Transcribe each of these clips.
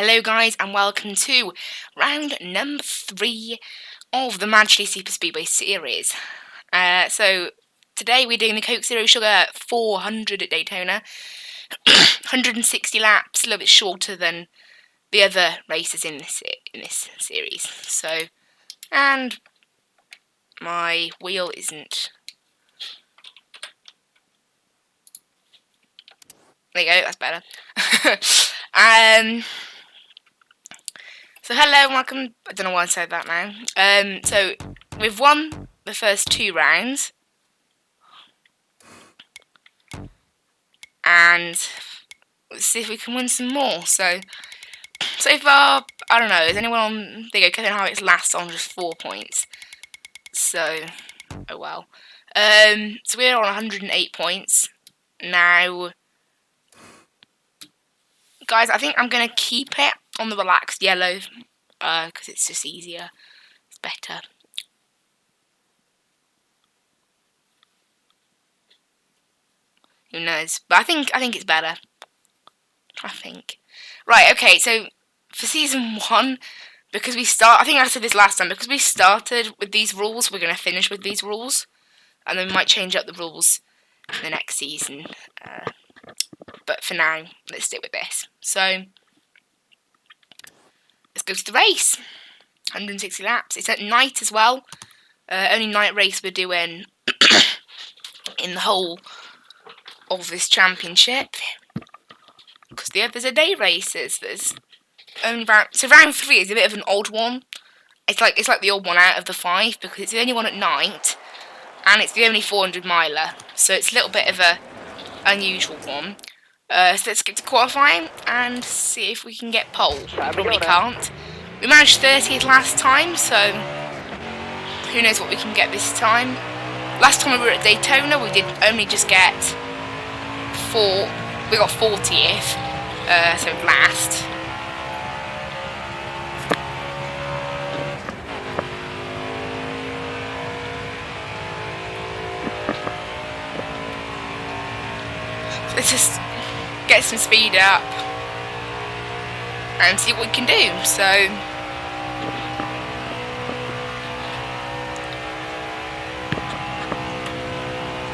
Hello guys and welcome to round number 3 of the Chilli Superspeedway series. So today we're doing the Coke Zero Sugar 400 at Daytona. 160 laps, a little bit shorter than the other races in this series. So, and my wheel isn't. There you go, that's better. So hello and welcome. I don't know why I said that now. So we've won the first 2 rounds, and let's see if we can win some more. So far, I don't know. Is anyone on? There you go. Kevin Harvick's last on just 4 points. So oh well. So we're on 108 points now. Guys, I think I'm going to keep it on the relaxed yellow, because it's just easier. It's better. Who knows? But I think it's better. I think. Right, okay, so for season 1, because I think I said this last time, because we started with these rules, we're going to finish with these rules. And then we might change up the rules in the next season. But for now, let's stick with this. So, let's go to the race. 160 laps. It's at night as well. Only night race we're doing in the whole of this championship. Because the others are day races. There's only so round 3 is a bit of an odd one. It's like the odd one out of the 5 because it's the only one at night, and it's the only 400 miler. So it's a little bit of a unusual one. So let's get to qualifying and see if we can get pole. We probably can't. We managed 30th last time, so who knows what we can get this time. Last time we were at Daytona, we did only just get 4. We got 40th, so last. So let's just get some speed up and see what we can do. So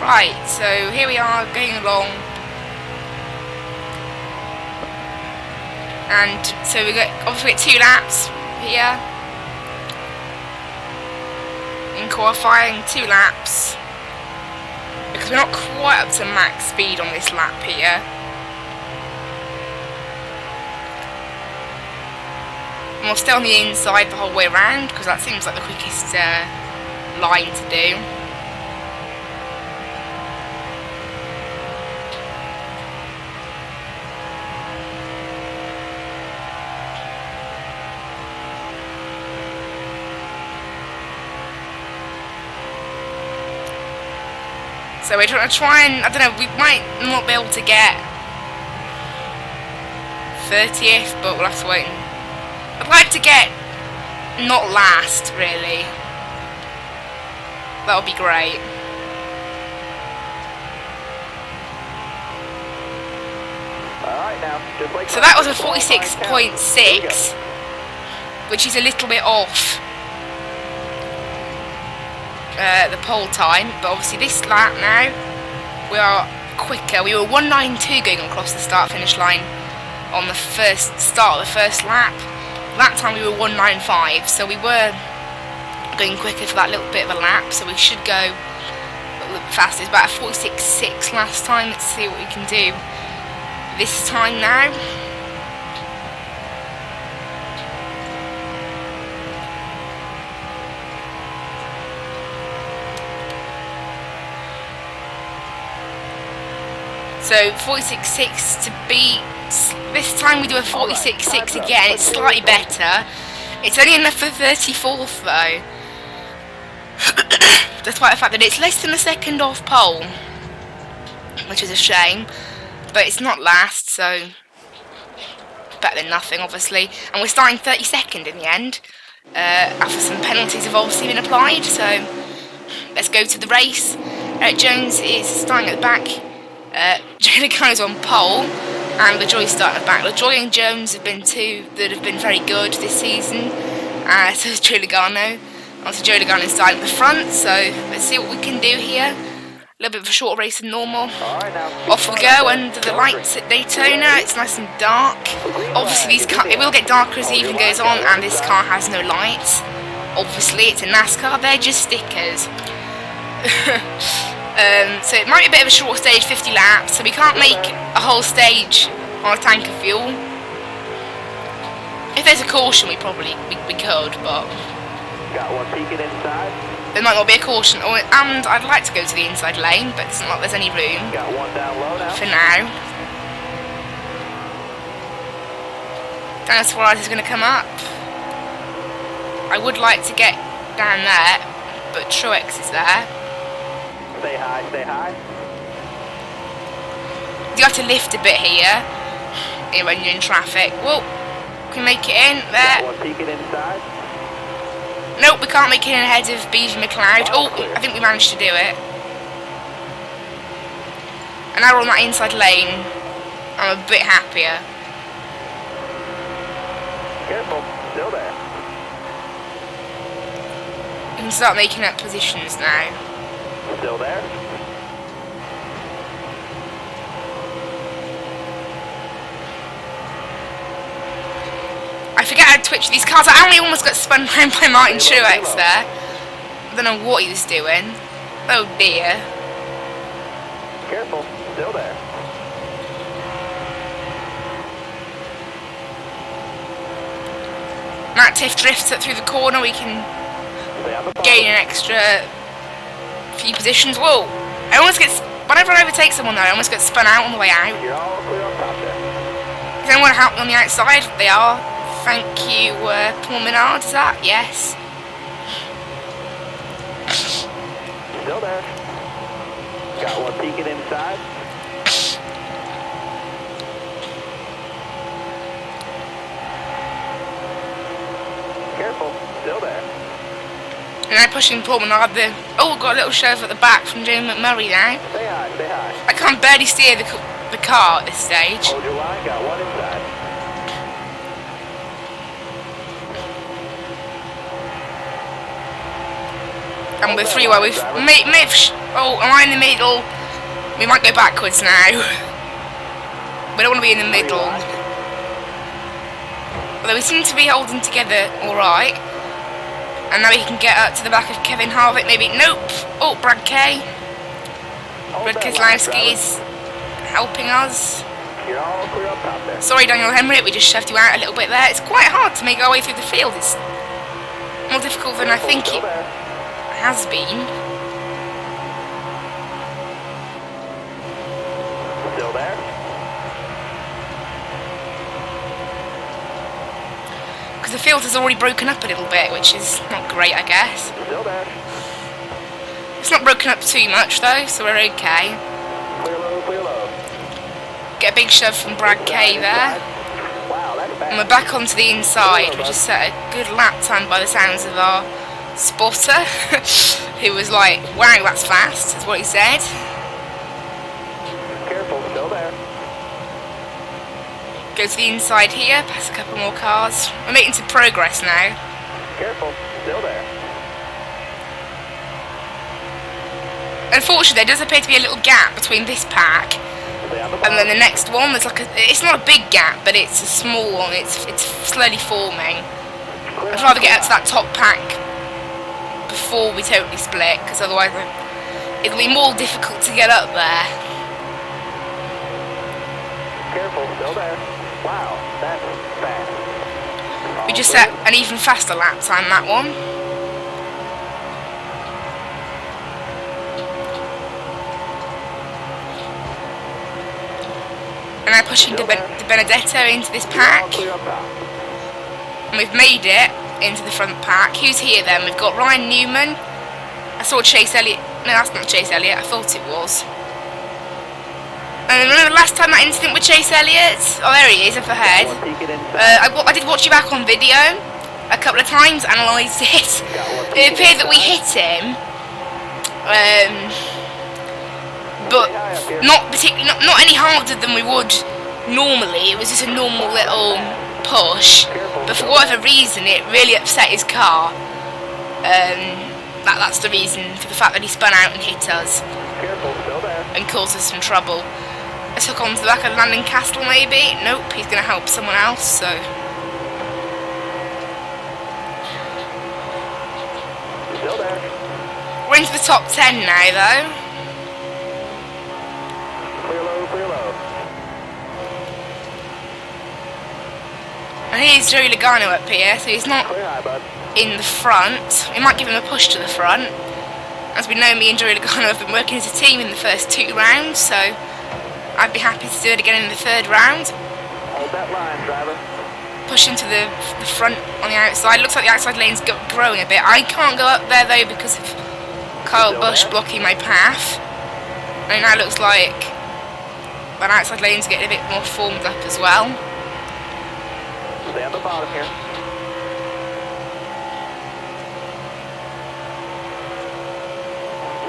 right, so here we are going along, and so we got obviously 2 laps here in qualifying, 2 laps because we're not quite up to max speed on this lap here. And we'll stay on the inside the whole way around because that seems like the quickest line to do. So we're going to try and, I don't know, we might not be able to get 30th, but we'll have to wait. I'd like to get not last, really. That would be great. Alright now, just like so that was a 46.6, which is a little bit off the pole time, but obviously this lap now we are quicker. We were 192 going across the start finish line on the start of the first lap. That time we were 195, so we were going quicker for that little bit of a lap, so we should go a little bit faster. It's about a 46.6 last time. Let's see what we can do this time now. So 46.6 to beat. This time we do a 46.6 again. It's slightly better. It's only enough for 34th though. Despite the fact that it's less than a second off pole, which is a shame. But it's not last, so better than nothing, obviously. And we're starting 32nd in the end. After some penalties have obviously been applied. So let's go to the race. Jones is starting at the back. Jayla goes on pole. and LaJoy starting at the back. LaJoy and Jones have been two that have been very good this season. So is Joe Logano. Obviously Joe Logano starting at the front, so let's see what we can do here. A little bit of a shorter race than normal. Off we go under the lights at Daytona. It's nice and dark. Obviously it will get darker as the evening goes on, and this car has no lights. Obviously it's a Nascar, they're just stickers. So it might be a bit of a short stage, 50 laps, so we can't make a whole stage on a tank of fuel. If there's a caution we probably we could, but Got one peeking inside. there might not be a caution, and I'd like to go to the inside lane, but it's not like there's any room Got one down low now. for now. Dennis Suarez is going to come up. I would like to get down there, but Truex is there. Stay high, stay high. You have to lift a bit here when you're in traffic. Whoa, can we make it in there? Got one peeking inside. Nope, we can't make it in ahead of BG McLeod. Oh, I think we managed to do it. And now we're on that inside lane. I'm a bit happier. Careful, still there. We can start making up positions now. Still there. I forget how to twitch these cars. I only almost got spun round by Martin Truex there. I don't know what he was doing. Oh dear. Careful, still there. Matt Tiff drifts up through the corner. We can Stay on the ball. gain an extra few positions. Whoa! I almost get, whenever I overtake someone though, I almost get spun out on the way out. You're all clear on top there. Does anyone help me on the outside? They are. Thank you, Paul Menard. Is that? Yes. Still there. Got one peeking inside. Careful, still there. And I'm pushing Paul Menard. Oh, got a little shove at the back from Jamie McMurray now. Stay high, stay high. I can't barely steer the car at this stage. Hold your line, got one inside. And we're three where we've oh, am I in the middle? We might go backwards now. We don't want to be in the middle. Although we seem to be holding together alright. And now we can get up to the back of Kevin Harvick, maybe. Nope. Oh, Brad Kay. Brad Keselowski is helping us. You're all clear up top there. Sorry, Daniel Henry, we just shoved you out a little bit there. It's quite hard to make our way through the field. It's more difficult than I think Still it there. has been. Still there. Because the field has already broken up a little bit, which is not great, I guess. Still there. It's not broken up too much, though, so we're okay. Clear low, clear low. Get a big shove from Brad Kay there. Wow, that's And fast. we're back onto the inside. We just set a good lap time by the sounds of our spotter. Who was like, wow, that's fast, is what he said. Careful, still there. Go to the inside here, pass a couple more cars. We're making some progress now. Careful, still there. Unfortunately, there does appear to be a little gap between this pack Stay on the ball. and then the next one. There's like it's not a big gap, but it's a small one. It's slowly forming. I'd rather get up to that top pack before we totally split, because otherwise it'll be more difficult to get up there. Careful, still there. Wow, that's fast. We just set an even faster lap time, that one. And now pushing De Benedetto into this pack. Clear up top. And we've made it into the front pack. Who's here then? We've got Ryan Newman. I saw Chase Elliott. No, that's not Chase Elliott. I thought it was. And remember the last time that incident with Chase Elliott? Oh, there he is, up ahead. One peeking inside. I did watch you back on video a couple of times, analysed it. It appeared that we hit him, but not particularly, not any harder than we would normally it was just a normal little push, but for whatever reason it really upset his car. That's the reason for the fact that he spun out and hit us and caused us some trouble. I took on to the back of the landing castle maybe. Nope, he's going to help someone else, so... Still there. We're into the top 10 now though. Clear low, clear low. And here's Joey Logano up here, so he's not Clear high, bud. in the front. We might give him a push to the front. As we know, me and Joey Logano have been working as a team in the first 2 rounds, so I'd be happy to do it again in the 3rd round. Hold that line, driver. Push into the front on the outside. Looks like the outside lane's growing a bit. I can't go up there though because of Kyle Busch blocking my path. And it now looks like that outside lane's getting a bit more formed up as well. Stay on the bottom here.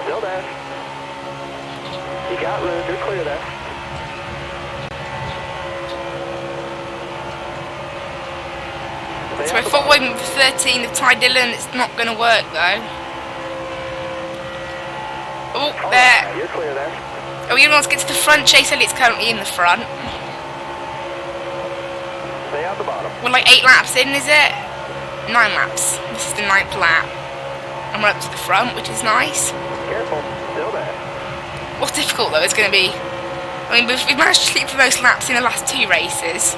Still there. You got room, you're clear there. So we're following with 13 of Ty Dillon. It's not going to work though. Oh, there. Right, you're clear there. Oh, you want to get to the front? Chase Elliott's currently in the front. Stay on the bottom. We're like 8 laps in, is it? 9 laps. This is the 9th lap. And we're up to the front, which is nice. Careful, still there. What's difficult though is going to be... I mean, we've managed to sleep for most laps in the last 2 races.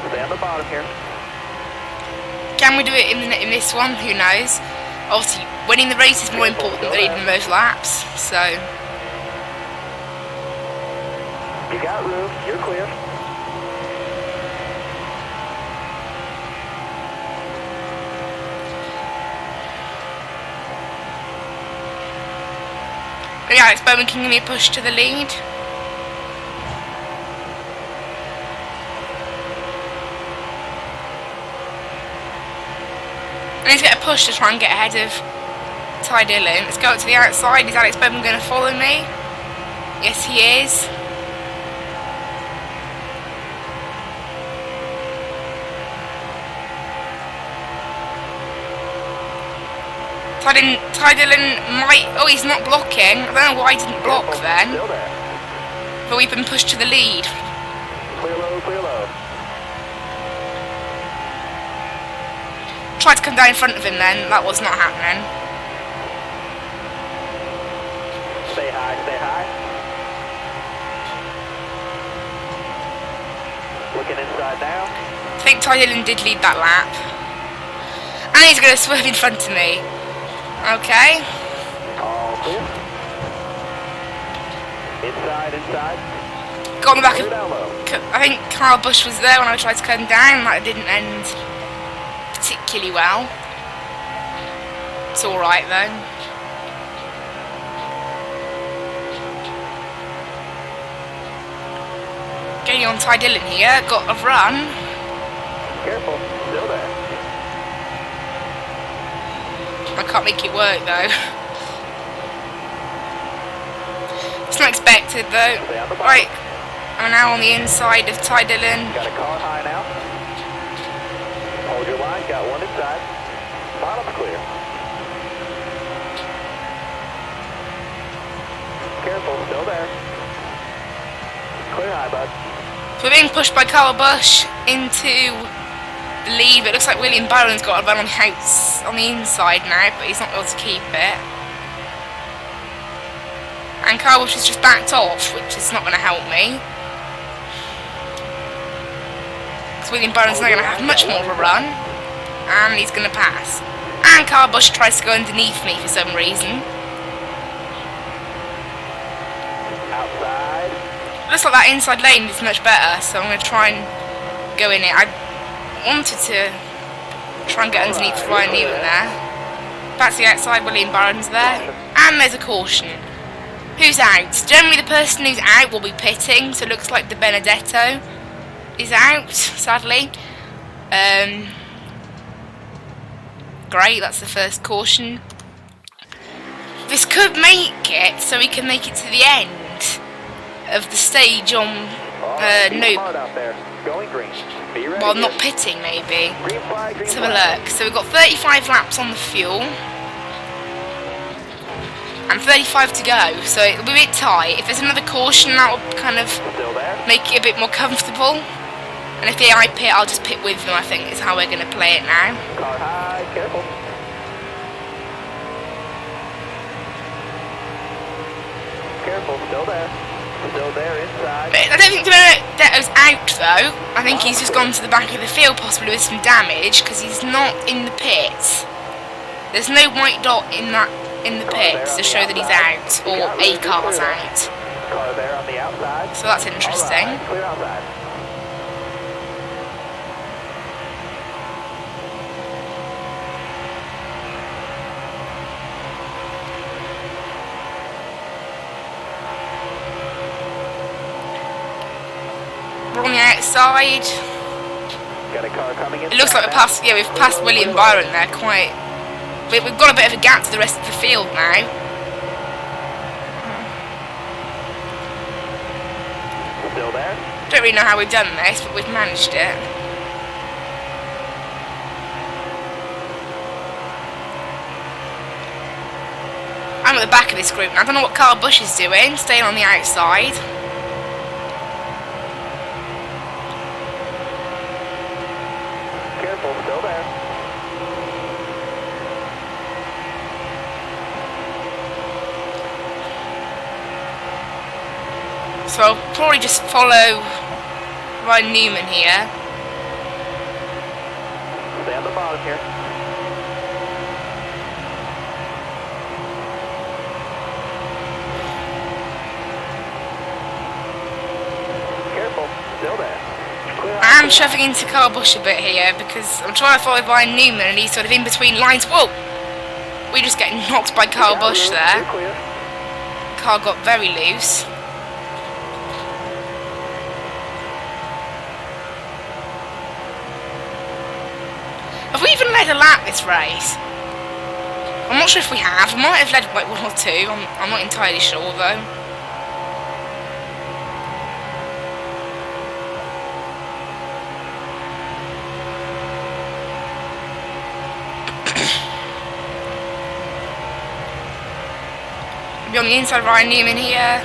Stay on the bottom here. Can we do it in this one? Who knows? Obviously, winning the race is more important than leading most laps, so... You got room, you're clear. But yeah, it's Bowman can give me a push to the lead. I need to get a push to try and get ahead of Ty Dillon. Let's go up to the outside. Is Alex Bowman going to follow me? Yes, he is. Ty Dillon might... Oh, he's not blocking. I don't know why he didn't block then. Still there. But we've been pushed to the lead. Clear low, clear low. Tried to come down in front of him then. That was not happening. Stay high, stay high. Looking inside now. I think Ty Dillon did lead that lap. And he's going to swerve in front of me. Okay. All clear. Inside, inside. Got on the back Clear of... down low. I think Kyle Busch was there when I tried to come down. That didn't end particularly well. It's alright though. Getting on Ty Dillon here. Got a run. Careful, still there. I can't make it work though. It's not expected though. Stay on the bottom. Right, I'm now on the inside of Ty Dillon. Got a car high now. Hold your line, got one inside. Bottom's clear. Careful, still there. Clear high, bud. So we're being pushed by Kyle Busch into the lead, but it looks like William Byron's got a run on the inside now, but he's not able to keep it. And Kyle Busch has just backed off, which is not going to help me. Because William Byron's not going to have much more of a run. And he's going to pass. And Kyle Busch tries to go underneath me for some reason. Outside. Looks like that inside lane is much better, so I'm going to try and go in it. I wanted to try and get underneath Ryan Newman there. Back to the outside, William Byron's there. And there's a caution. Who's out? Generally the person who's out will be pitting, so it looks like De Benedetto is out, sadly. Great, that's the first caution. This could make it, so we can make it to the end of the stage on Nope. Hard out there. Going green. Be ready. Well, not pitting, maybe. Green flag, green Let's have a flag. look. So we've got 35 laps on the fuel. And 35 to go. So it'll be a bit tight. If there's another caution, that will kind of Still there. make it a bit more comfortable. And if the AI pit, I'll just pit with them, I think, is how we're going to play it now. Car high. Careful. Careful. Still there. Still there inside. But I don't think Deto's out, though. I think he's just gone to the back of the field, possibly with some damage, because he's not in the pit. There's no white dot in the pits to show that he's out, or a car's out. Car there on the outside. So that's interesting. All right, clear outside. We're on the outside. Got a car coming in. It looks like we've passed William Byron there quite. We've got a bit of a gap to the rest of the field now. Still there. Don't really know how we've done this, but we've managed it. I'm at the back of this group now. I don't know what Carl Busch is doing, staying on the outside. Careful. Still there. So I'll probably just follow Ryan Newman here. Stay on the bottom here. Careful. Still there. Clear I'm out. shoving into Carl Busch a bit here because I'm trying to follow Ryan Newman and he's sort of in between lines. Whoa! We're just getting knocked by Carl Busch there. You're clear. Car got very loose. Have we even led a lap this race? I'm not sure if we have. We might have led like one or two. I'm not entirely sure though. Be on the inside of Ryan Newman here.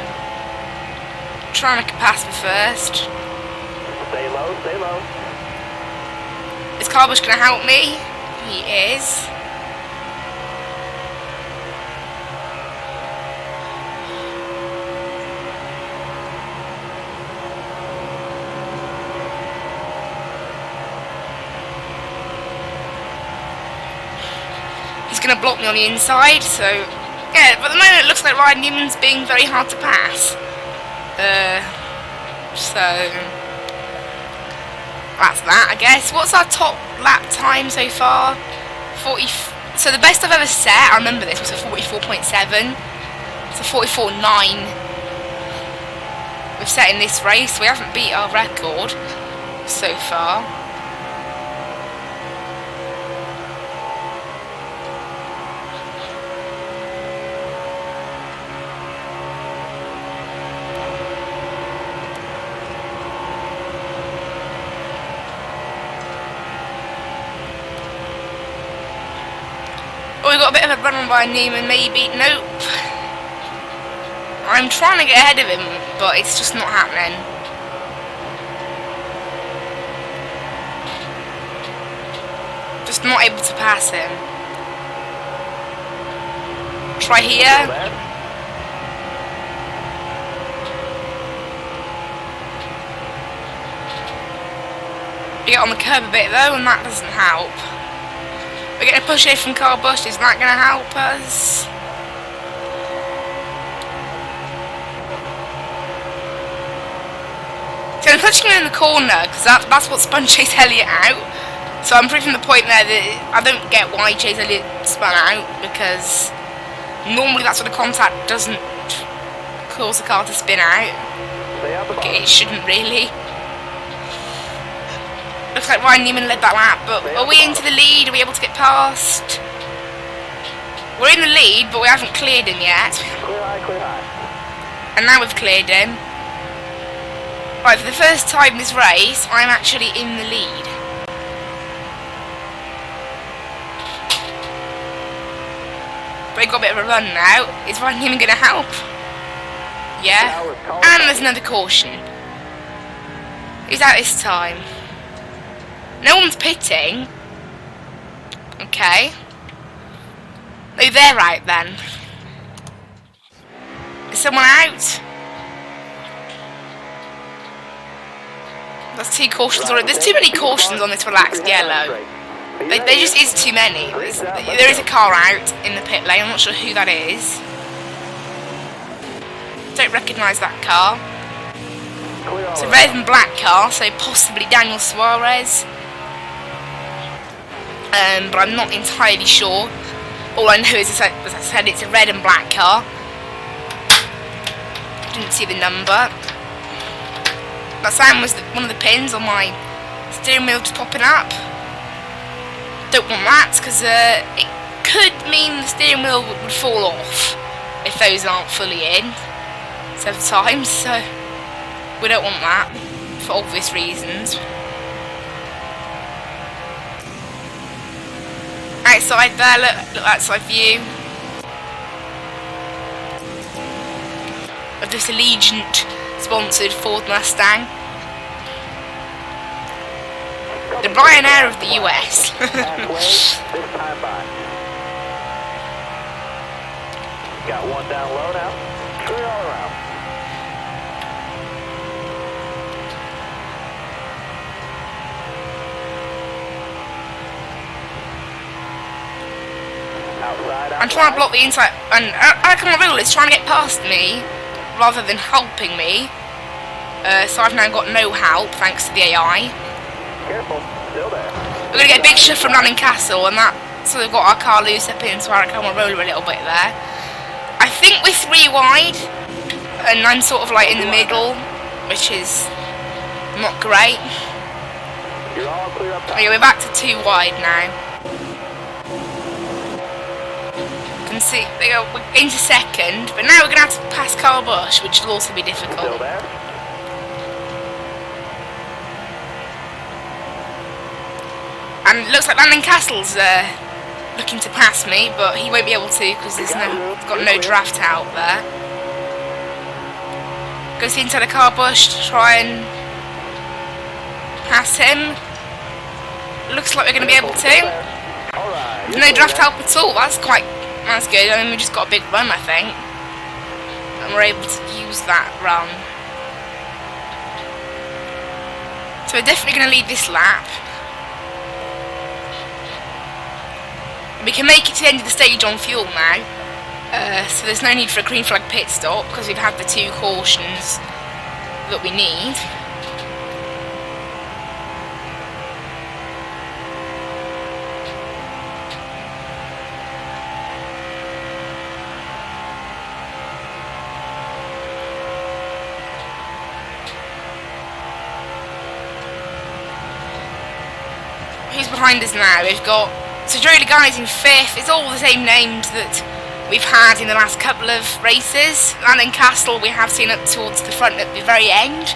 Try and make a pass for first. Stay low. Stay low. Is Carl Busch going to help me? He is. He's going to block me on the inside, so yeah, but at the moment it looks like Ryan Newman's being very hard to pass. So that's that, I guess. What's our top lap time so far? 40. So the best I've ever set, I remember this, was a 44.7. So 44.9 we've set in this race. We haven't beat our record so far. Oh, we got a bit of a run on by Neiman, maybe. Nope. I'm trying to get ahead of him, but it's just not happening. Just not able to pass him. Try here. We get on the curb a bit though, and that doesn't help. We're getting a push here from Carl Busch. Is that going to help us? So I'm pushing him in the corner because that's what spun Chase Elliott out. So I'm proving the point there that I don't get why Chase Elliott spun out, because normally that sort of contact doesn't cause the car to spin out. Okay, it shouldn't really. Looks like Ryan Newman led that lap, but are we into the lead? Are we able to get past? We're in the lead, but we haven't cleared him yet. Clear high, clear high. And now we've cleared him. Right, for the first time this race, I'm actually in the lead. But he got a bit of a run now. Is Ryan even going to help? Yeah. And there's another caution. Who's out this time? No one's pitting. Okay. No, they're out then. Is someone out? That's 2 cautions already. There's too many cautions on this relaxed yellow. There just is too many. There is a car out in the pit lane. I'm not sure who that is. Don't recognise that car. It's a red and black car, so possibly Daniel Suarez. But I'm not entirely sure. All I know is, as I said, it's a red and black car. Didn't see the number. That sound was one of the pins on my steering wheel just popping up. Don't want that, because it could mean the steering wheel would fall off if those aren't fully in several times, so we don't want that for obvious reasons. Outside there, look outside view of this Allegiant sponsored Ford Mustang. The Ryanair of the US. Got one down low now. Clear all around. I'm trying to block the inside, and Alcamarillo is trying to get past me rather than helping me. So I've now got no help thanks to the AI. Careful, still there. We're going to get a big shift from Landing Castle, and that sort of got our car loose up into Alcamarillo a little bit there. I think we're 3 wide, and I'm sort of like in the middle, which is not great. You're all clear up top. Okay, we're back to 2 wide now. You can see we're into second, but now we're going to have to pass Carl Busch, which will also be Still difficult. there. And it looks like Landing Castle's looking to pass me, but he won't be able to because he's got no draft out there. Goes into the car bush to try and pass him. Looks like we're going to be able to. Alright. No draft help at all. That's good. I mean, we just got a big run, I think, and we're able to use that run. So we're definitely going to lead this lap. We can make it to the end of the stage on fuel now, so there's no need for a green flag pit stop because we've had the 2 cautions that we need. Who's behind us now? We've got Joey Guys in 5th. It's all the same names that we've had in the last couple of races. Landing Castle we have seen up towards the front at the very end,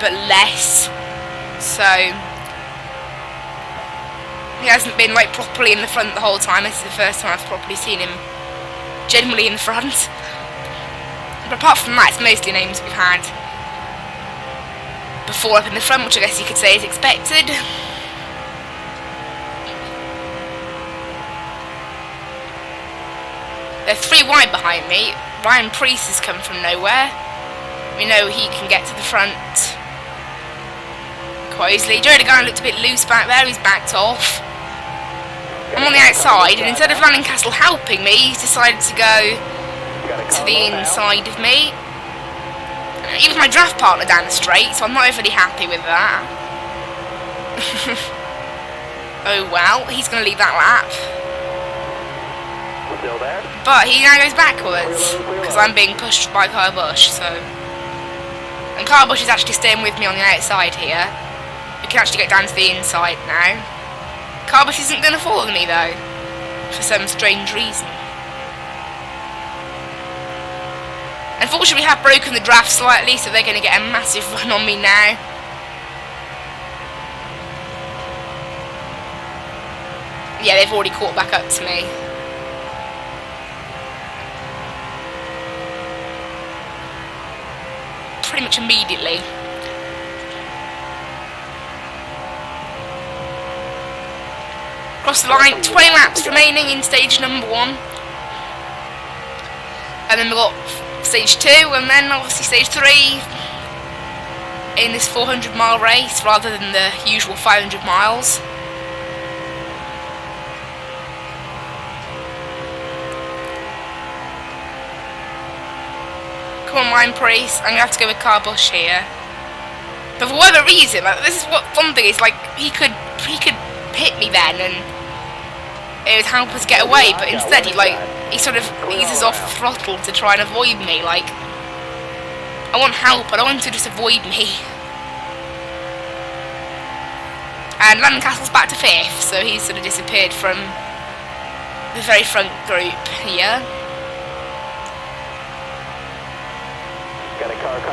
but less. So he hasn't been like properly in the front the whole time. This is the first time I've properly seen him generally in the front. But apart from that, it's mostly names we've had before up in the front, which I guess you could say is expected. They're 3 wide behind me. Ryan Preece has come from nowhere. We know he can get to the front quite easily. Joe DeGuy looked a bit loose back there. He's backed off. I'm on the outside, and instead of Landing Castle helping me, he's decided to go to the inside of me. He was my draft partner down the straight, so I'm not overly happy with that. Oh well, he's going to leave that lap. Still there. But he now goes backwards because I'm being pushed by Kyle Busch. So, and Kyle Busch is actually staying with me on the outside here. We can actually get down to the inside now. Kyle Busch isn't going to follow me though, for some strange reason. Unfortunately, we have broken the draft slightly, so they're going to get a massive run on me now. Yeah, they've already caught back up to me. Pretty much immediately. Across the line, 20 laps remaining in stage number 1. And then we've got stage 2, and then obviously stage 3 in this 400-mile race rather than the usual 500 miles. Come on, Ryan Priest. I'm gonna have to go with Car Bush here. But for whatever reason, like, this is what fun thing is. Like he could hit me then, and it would help us get away. But instead, he sort of eases off the throttle to try and avoid me. Like I want help. I don't want him to just avoid me. And Landon Castle's back to 5th, so he's sort of disappeared from the very front group here.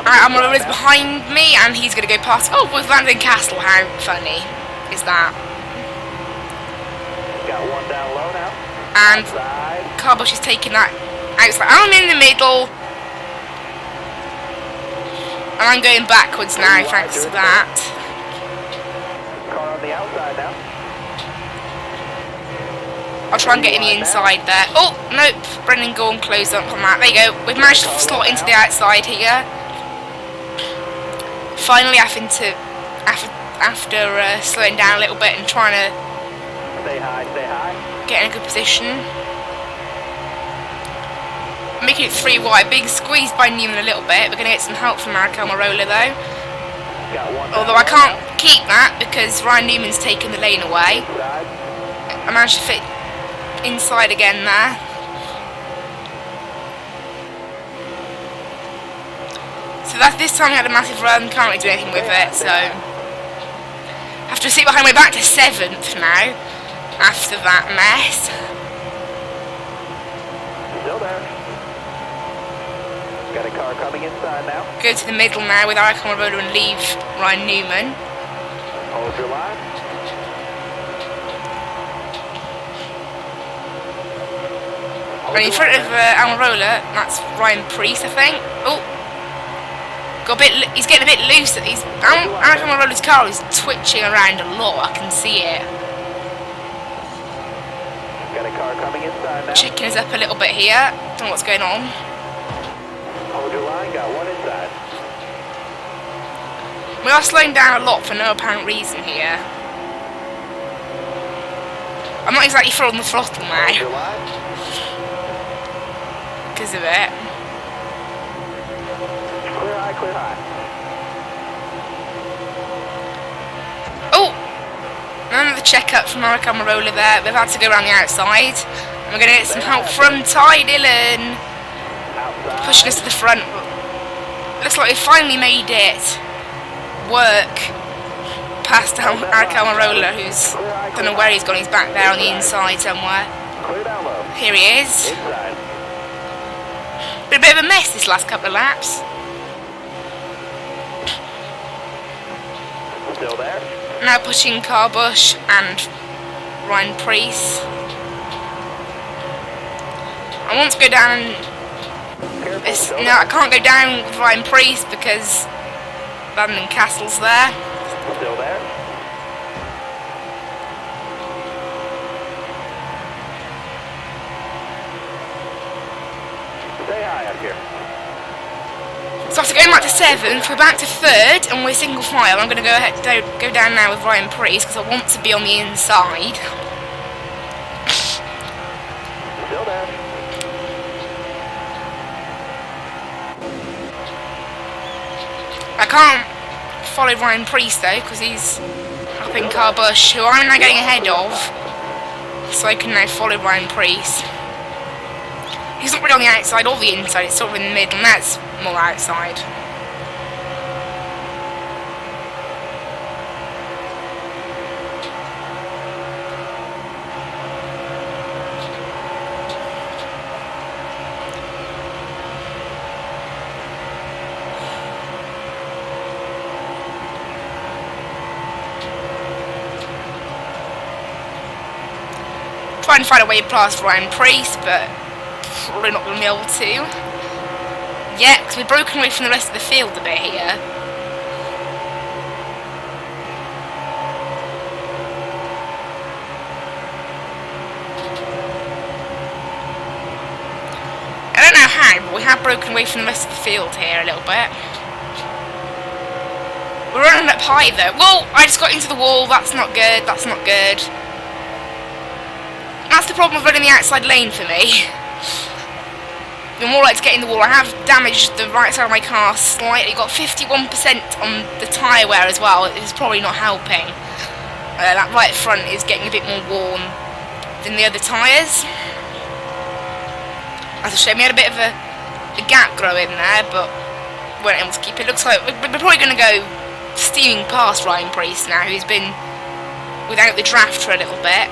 Almirola's behind me, and he's going to go past. Oh, with Landon Castle, how funny is that? Got one down low now. And Outside. Carbush is taking that outside. I'm in the middle, and I'm going backwards now, thanks to that. Car on the outside now. I'll try and get in the inside there. Oh, nope. Brendan Gorn closed up on that. There you go. We've managed to slot into the outside here. Finally having to, after slowing down a little bit and trying to Stay high, stay high. get in a good position. Making it 3 wide. Being squeezed by Newman a little bit. We're going to get some help from Mark Almirola though. Got one Although I can't keep that because Ryan Newman's taken the lane away. inside. I managed to fit inside again there. So that's this time I had a massive run, can't really do anything with it, so have to sit behind my back to 7th now after that mess. Still there. Got a car coming inside now. Go to the middle now with Eric Almirola and leave Ryan Newman. Hold your line. And in front of Almirola, that's Ryan Priest, I think. Oh, he's getting a bit loose. Eric Almirola's car is twitching around a lot. I can see it. Got a car coming inside now. Checking us up a little bit here. Don't know what's going on. Hold your line. Got one inside. We are slowing down a lot for no apparent reason here. I'm not exactly full on the throttle Hold your now line. because of it. Clear high, clear high. Oh! Another check-up from Eric Almirola there. They've had to go around the outside. And we're going to get some help from Ty Dillon. Outside. Pushing us to the front. Looks like we finally made it work past Eric Almirola, who's, don't know where he's gone. He's back there on the inside somewhere. Clear down low. Here he is. Inside. Been a bit of a mess this last couple of laps. Still there. Now pushing Carbush and Ryan Priest. I want to go down and Careful. no, I can't go down with Ryan Priest because Landon Castle's there. Still there. Stay high up here. So after going back to 7th, we're back to 3rd and we're single file. I'm going to go down now with Ryan Priest because I want to be on the inside. Still there. I can't follow Ryan Priest though because he's up in Carbush, who I'm now getting ahead of. So I can now follow Ryan Priest. He's not really on the outside or the inside, it's sort of in the middle, and that's more outside. try and find a way past Ryan Priest, but probably not going to be able to. Yeah, because we've broken away from the rest of the field a bit here. I don't know how, but we have broken away from the rest of the field here a little bit. We're running up high though. Whoa! I just got into the wall. That's not good. That's not good. That's the problem with running the outside lane for me. You're more likely to get in the wall. I have damaged the right side of my car slightly. Got 51% on the tyre wear as well. It's probably not helping. That right front is getting a bit more worn than the other tyres. That's a shame. We had a bit of a gap growing there, but weren't able to keep it. Looks like we're probably going to go steaming past Ryan Priest now, who's been without the draft for a little bit.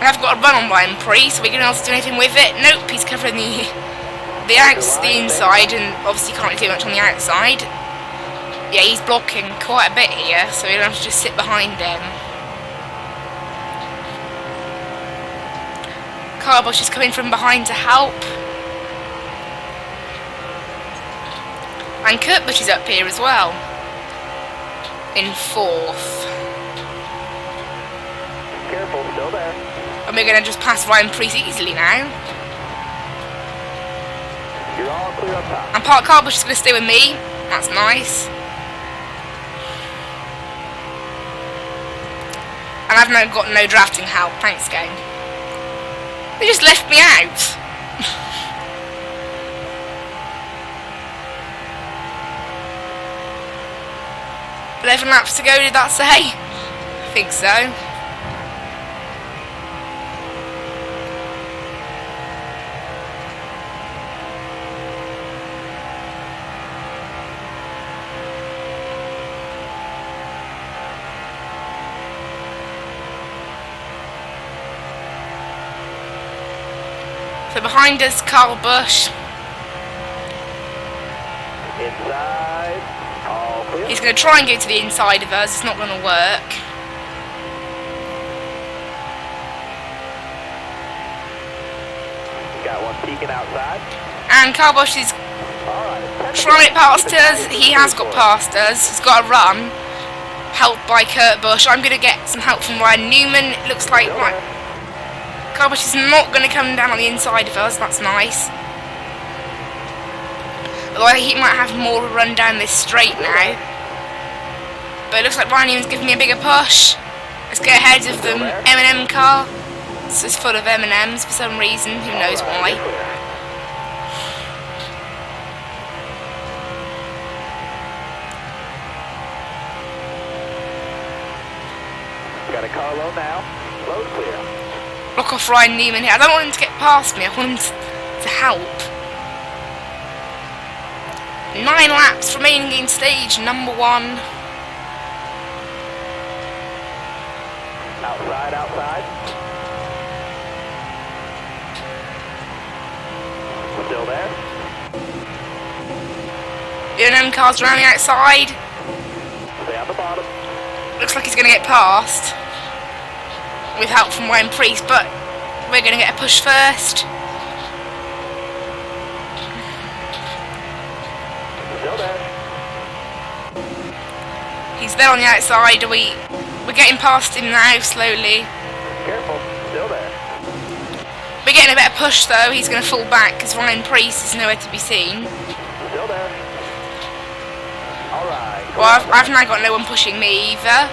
And I've got a run on Ryan Priest, so we're going to be able to do anything with it. Nope, he's covering the inside, and obviously can't do much on the outside. Yeah, he's blocking quite a bit here, so we're going to have to just sit behind him. Carbush is coming from behind to help. And Kurt Busch is up here as well. In 4th. Careful, still there. And we're going to just pass Ryan Priest easily now. You're all clear up top. And Park Carbush is going to stay with me. That's nice. And I've now got no drafting help. Thanks, game. They just left me out. 11 laps to go, did that say? I think so. So behind us, Carl Busch. Inside. All clear. He's going to try and go to the inside of us. It's not going to work. Got one peeking outside. And Carl Busch is Alright. trying it past us. He has got past us. He's got a run. Helped by Kurt Busch. I'm going to get some help from Ryan Newman. It looks like Carl Busch is not going to come down on the inside of us. That's nice. Although he might have more of a run down this straight now. But it looks like Ryan Newman's giving me a bigger push. Let's get ahead of the M&M car. It's just full of M&Ms for some reason. Who knows why. Got a car low now. Low clear. Block off Ryan Newman here. I don't want him to get past me. I want him to help. 9 laps remaining in stage number 1. Outside, outside. Still there. The M&M car's around the outside. Stay on the bottom. Looks like he's going to get past. With help from Ryan Priest, but we're going to get a push first. Still there. He's there on the outside. We're getting past him now slowly. Careful. Still there. We're getting a better push though. He's going to fall back because Ryan Priest is nowhere to be seen. Still there. Alright. Well, I've now got no one pushing me either.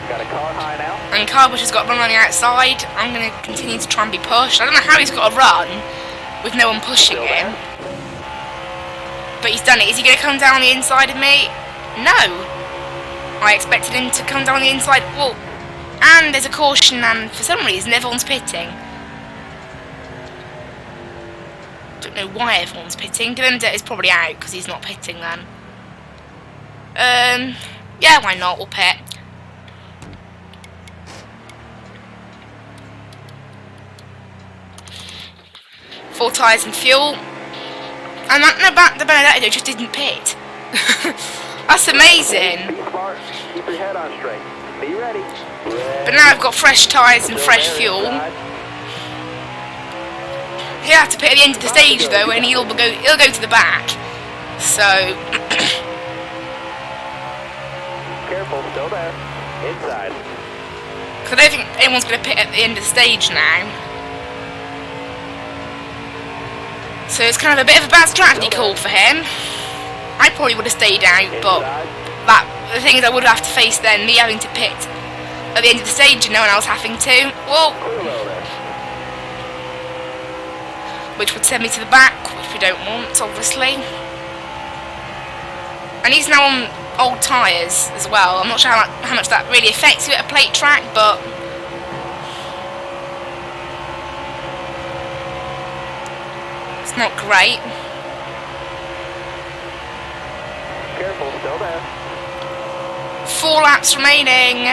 Got a car high now. And Carbush has got a run on the outside. I'm going to continue to try and be pushed. I don't know how he's got a run with no one pushing him. But he's done it. Is he going to come down on the inside of me? No. I expected him to come down on the inside. Well, and there's a caution, and for some reason everyone's pitting. Don't know why everyone's pitting. Benedetto is probably out because he's not pitting then. Yeah, why not? We'll pit. Full tyres and fuel. And the Benedetto just didn't pit. That's amazing. Be smart. Keep your head on straight. Be ready. But now I've got fresh tyres and fresh fuel. He'll have to pit at the end of the stage though, and he'll go to the back. So Careful, still there. Inside. because I don't think anyone's going to pit at the end of the stage now. So it's kind of a bit of a bad strategy call for him. I probably would have stayed out, but the thing is, I would have to face then me having to pit at the end of the stage and no one else having to. Whoa! Which would send me to the back, which we don't want, obviously. And he's now on old tyres as well. I'm not sure how much that really affects you at a plate track, but it's not great. Careful, still there. 4 laps remaining.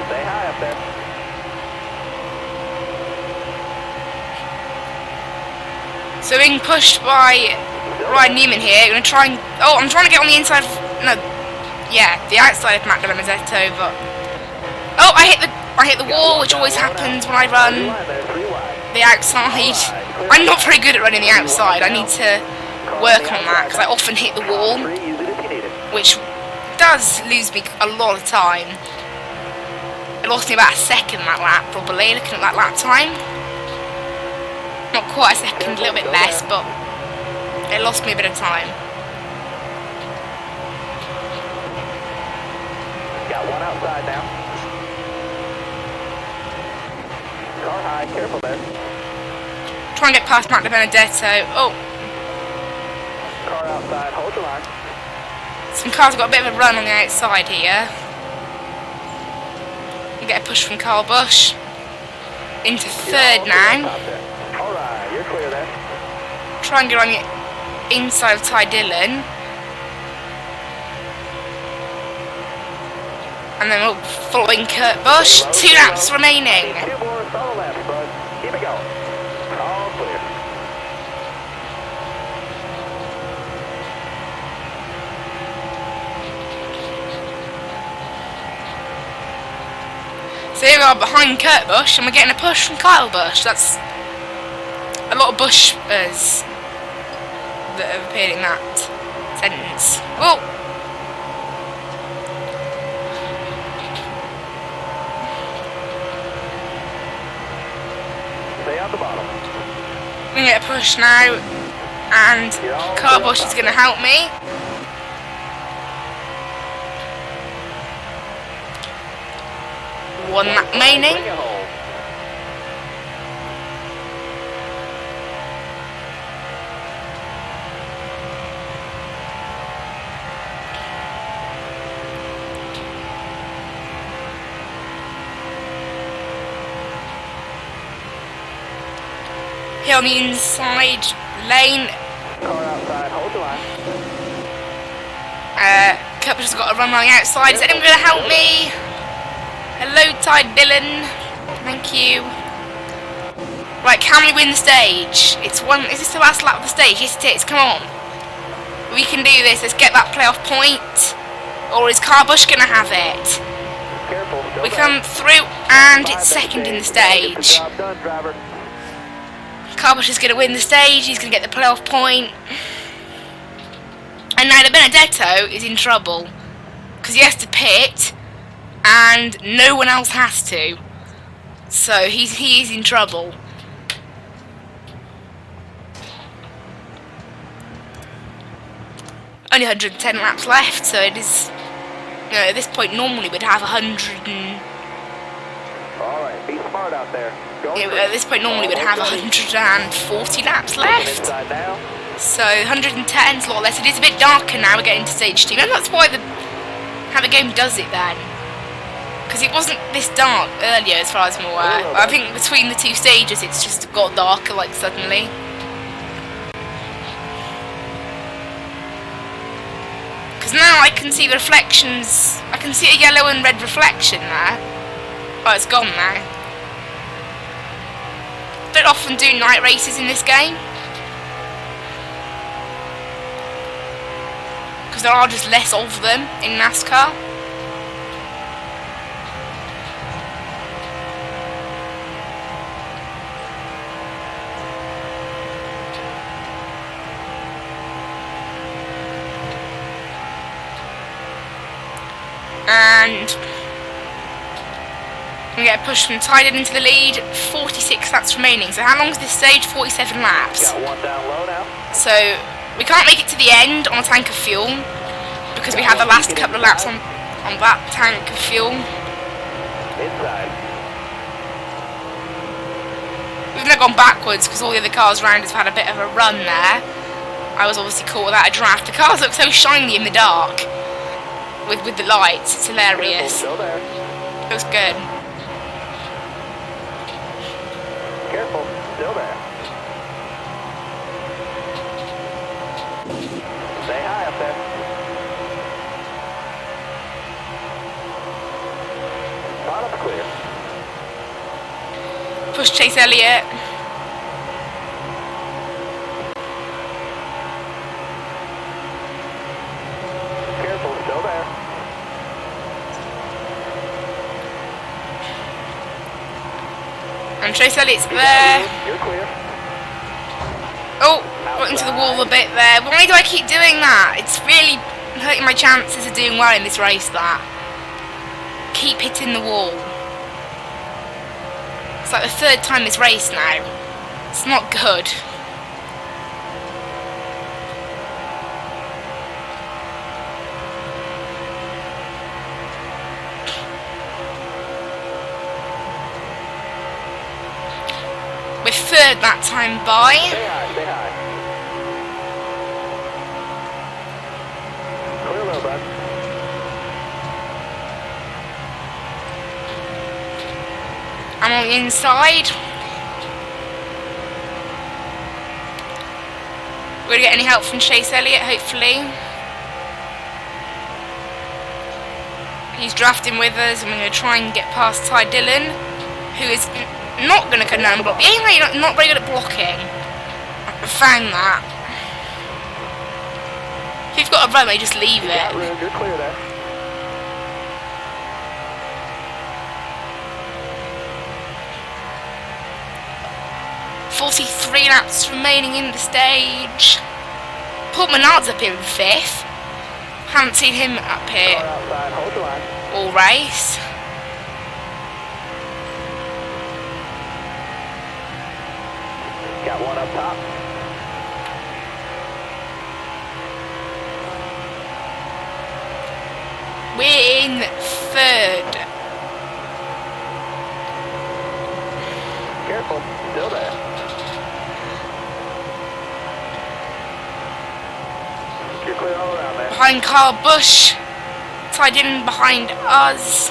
Stay high up there. So being pushed by Ryan Newman here. I'm trying to get on the inside. The outside of Matt Benedetto, but I hit the wall, which always happens when I run the outside. I'm not very good at running the outside. I need to work on that because I often hit the wall, which does lose me a lot of time. It lost me about a second that lap, probably, looking at that lap time. Not quite a second, a little bit less, but it lost me a bit of time. Got one outside now. Car high, careful there. Try and get past Matt Benedetto. Oh, Car outside, hold the line. some cars have got a bit of a run on the outside here. You get a push from Carl Busch. Into third now. Alright, you're clear there. Try and get on the inside of Ty Dillon. And then we're following Kurt Busch. 2 laps remaining. 2 more solo laps, bud. Keep it going. All clear. So here we are behind Kurt Busch, and we're getting a push from Kyle Busch. That's a lot of Buschers that have appeared in that sentence. Well, Stay on the bottom. we're going to get a push now, and Kyle Busch is going to help me. One lap remaining. Bring it home. Here on the inside lane, Car outside, hold the line. Kurt Busch has got a run around the outside. Is anyone going to help me? Hello, Ty Dillon. Thank you. Right, can we win the stage? Is this the last lap of the stage? Yes, it is. Come on. We can do this. Let's get that playoff point. Or is Kyle Busch going to have it? Careful, still We there. come through, and it's second in the stage. Job done, driver. Kyle Busch is going to win the stage. He's going to get the playoff point. And now the Benedetto is in trouble because he has to pit, and no one else has to. So he is in trouble. Only 110 laps left, so it is. You know, at this point, normally we'd have 100 and. Alright, be smart out there. Go You know, at this point, normally we'd have 140 laps left. inside now. So 110's a lot less. It is a bit darker now. We're getting to stage 2, and that's why how the game does it then. Because it wasn't this dark earlier, as far as I'm aware. I think between the 2 stages, it's just got darker, like, suddenly. Because now I can see the reflections. I can see a yellow and red reflection there. Oh, it's gone now. Don't often do night races in this game, because there are just less of them in NASCAR. And we get pushed from Tidal into the lead. 46 laps remaining. So how long is this stage? 47 laps. Got one down low now. So we can't make it to the end on a tank of fuel, because we had the last couple of laps on that tank of fuel. Inside. We've now gone backwards because all the other cars around us have had a bit of a run there. I was obviously caught without a draft. The cars look so shiny in the dark with the lights. It's hilarious. Still there. Looks good. Careful. Still there. Stay high up there. Bottom's clear. Push Chase Elliott. Careful. Still there. And Chase Elliott's there. You're clear. Oh, got into the wall a bit there. Why do I keep doing that? It's really hurting my chances of doing well in this race, that. Keep hitting the wall. It's like the 3rd time this race now. It's not good. We're 3rd that time by. Stay high. Stay high. Clear low, bud. I'm on the inside. We're gonna get any help from Chase Elliott, hopefully. He's drafting with us, and we're gonna try and get past Ty Dillon, who is not gonna come down and block. Anyway, not very good at blocking. I found that. If you've got a run, they just leave Got it. room. You're clear there. .43 laps remaining in the stage. Paul Menard's up here in 5th. Haven't seen him up here Car outside. Hold the line. all race. Got one up top. We're in 3rd. Careful. Still there. You're clear all around there. Behind Carl Busch. Tied in behind us.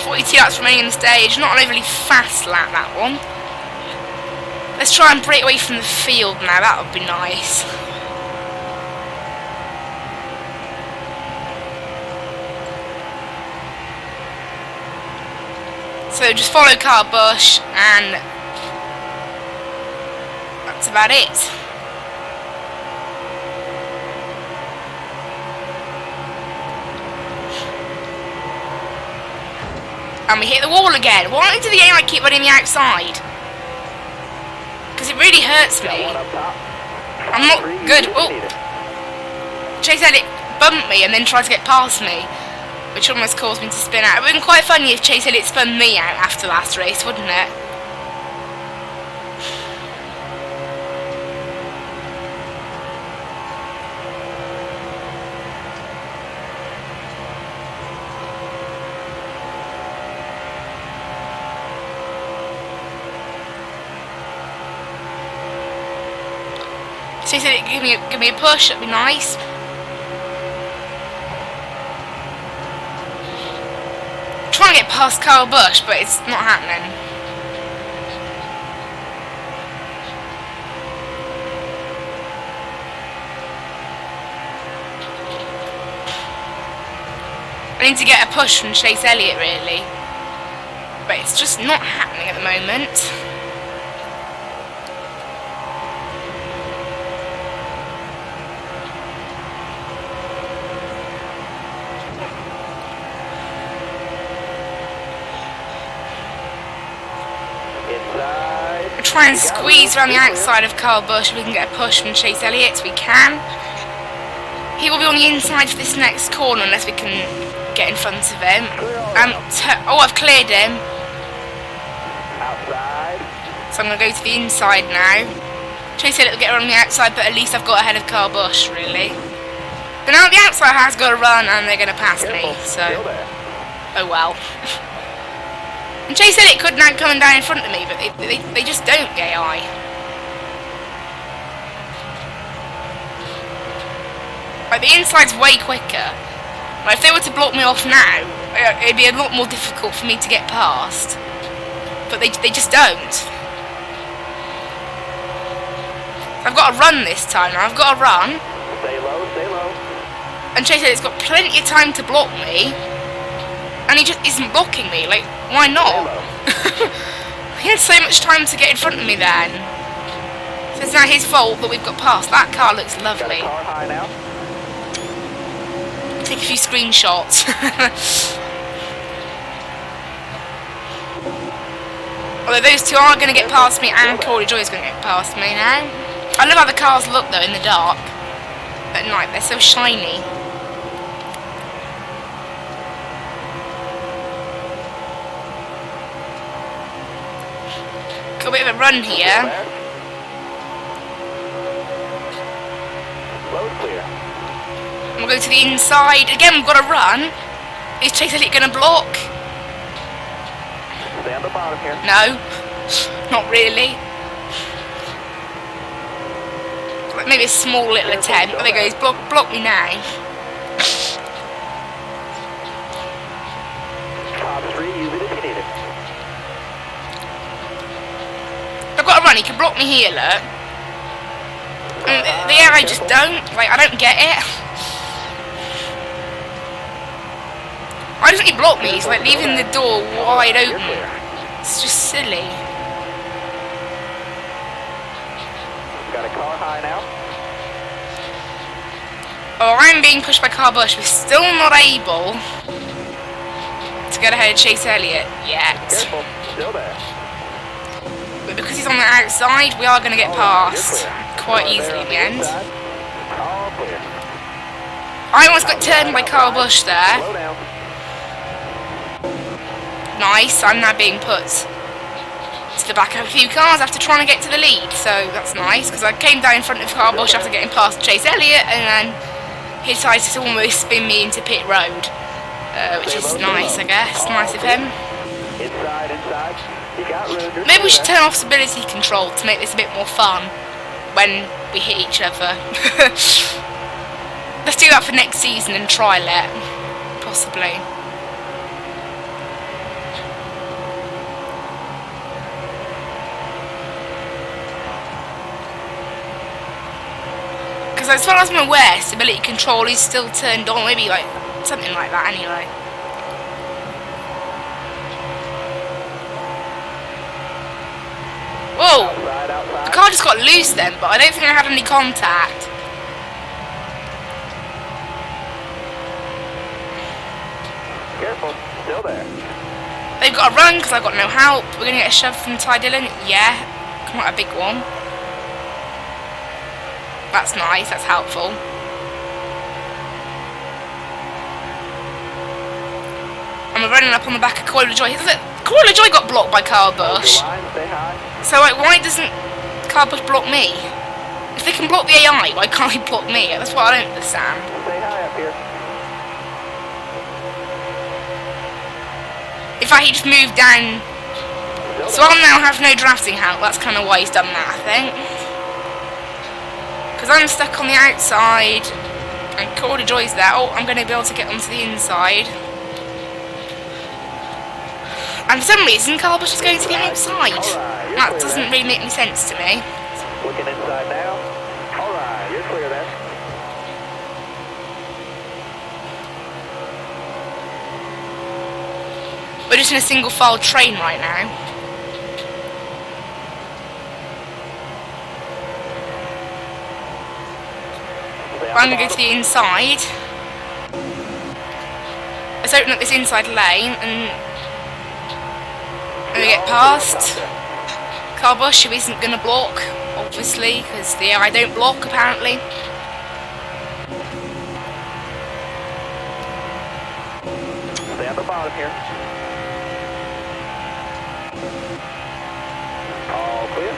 .42 laps remaining in the stage. Not an overly fast lap, that one. Let's try and break away from the field now. That would be nice. So just follow Carl Busch, and that's about it. And we hit the wall again. Why do the game I keep running the outside? Because it really hurts Got me. one up top. I'm not good. Oh, Need it. Chase Elliott bumped me and then tried to get past me, which almost caused me to spin out. It would have been quite funny if Chase Elliott spun me out after last race, wouldn't it? She said, give me a push, that'd be nice. I'm trying to get past Kyle Busch, but it's not happening. I need to get a push from Chase Elliott, really. But it's just not happening at the moment. We'll try and squeeze around the outside of Kyle Busch if we can get a push from Chase Elliott. We can. He will be on the inside for this next corner unless we can get in front of him. Oh, I've cleared him. So I'm going to go to the inside now. Chase Elliott will get around the outside, but at least I've got ahead of Kyle Busch, really. But now the outside has got to run and they're going to pass me, so... Oh well. And Chase Elliott could now come down in front of me, but they just don't, the AI. Like, the inside's way quicker. Like, if they were to block me off now, it'd be a lot more difficult for me to get past. But they just don't. I've got to run this time now. I've got to run. Stay low, stay low. And Chase Elliott's got plenty of time to block me. And he just isn't blocking me. Like, why not? He had so much time to get in front of me then. So it's now his fault that we've got past. That car looks lovely. Car high now. Take a few screenshots. Although those two are going to get past me and Corey Joy's going to get past me now. I love how the cars look though in the dark. At night, they're so shiny. Got a bit of a run here. We'll go to the inside. Again, we've got to run. Is Chase Elliott going to block? Stay on the bottom here. No, not really. Like maybe a small little attempt. There he goes. Block me now. Top 3, use it if you need it. I've got to run. He can block me here, look. And the AI just don't. Like, I don't get it. Why doesn't he block me? He's like leaving the door wide open. It's just silly. Got a car high now. Oh, I'm being pushed by Kyle Busch. We're still not able to get ahead of Chase Elliott yet. Careful, still there. But because he's on the outside, we are going to get past quite easily in the end. All clear. I almost got turned by Kyle Busch there. Slow down. Nice, I'm now being put to the back of a few cars after trying to get to the lead, so that's nice, because I came down in front of Kyle Busch after getting past Chase Elliott, and then he decided to almost spin me into pit road, which is nice, I guess, nice of him. Inside. You got room. Maybe we should turn off stability control to make this a bit more fun when we hit each other. Let's do that for next season and trial it, possibly. As far as I'm aware, stability control is still turned on, maybe like something like that anyway. Whoa! Outside. The car just got loose then, but I don't think I had any contact. Careful, still there. They've got to run because I've got no help. We're going to get a shove from Ty Dillon. Yeah, quite a big one. That's nice, that's helpful. And we're running up on the back of Corey Joy. Corey Joy got blocked by Kyle Busch. So like, why doesn't Kyle Busch block me? If they can block the AI, why can't he block me? That's what I don't understand. Stay high up here. In fact, he just moved down. So I'll now have no drafting help. That's kind of why he's done that, I think. Because I'm stuck on the outside and Cordy Joy's there. Oh, I'm going to be able to get onto the inside. And for some reason, Carbush is going to the outside. That doesn't really make any sense to me. Looking inside now. Alright, you're clear there. We're just in a single file train right now. I'm going to go to the inside. Let's open up this inside lane and we get past. Carbush, who isn't going to block, obviously, because the AI don't block apparently. Stay at the bottom here. All clear.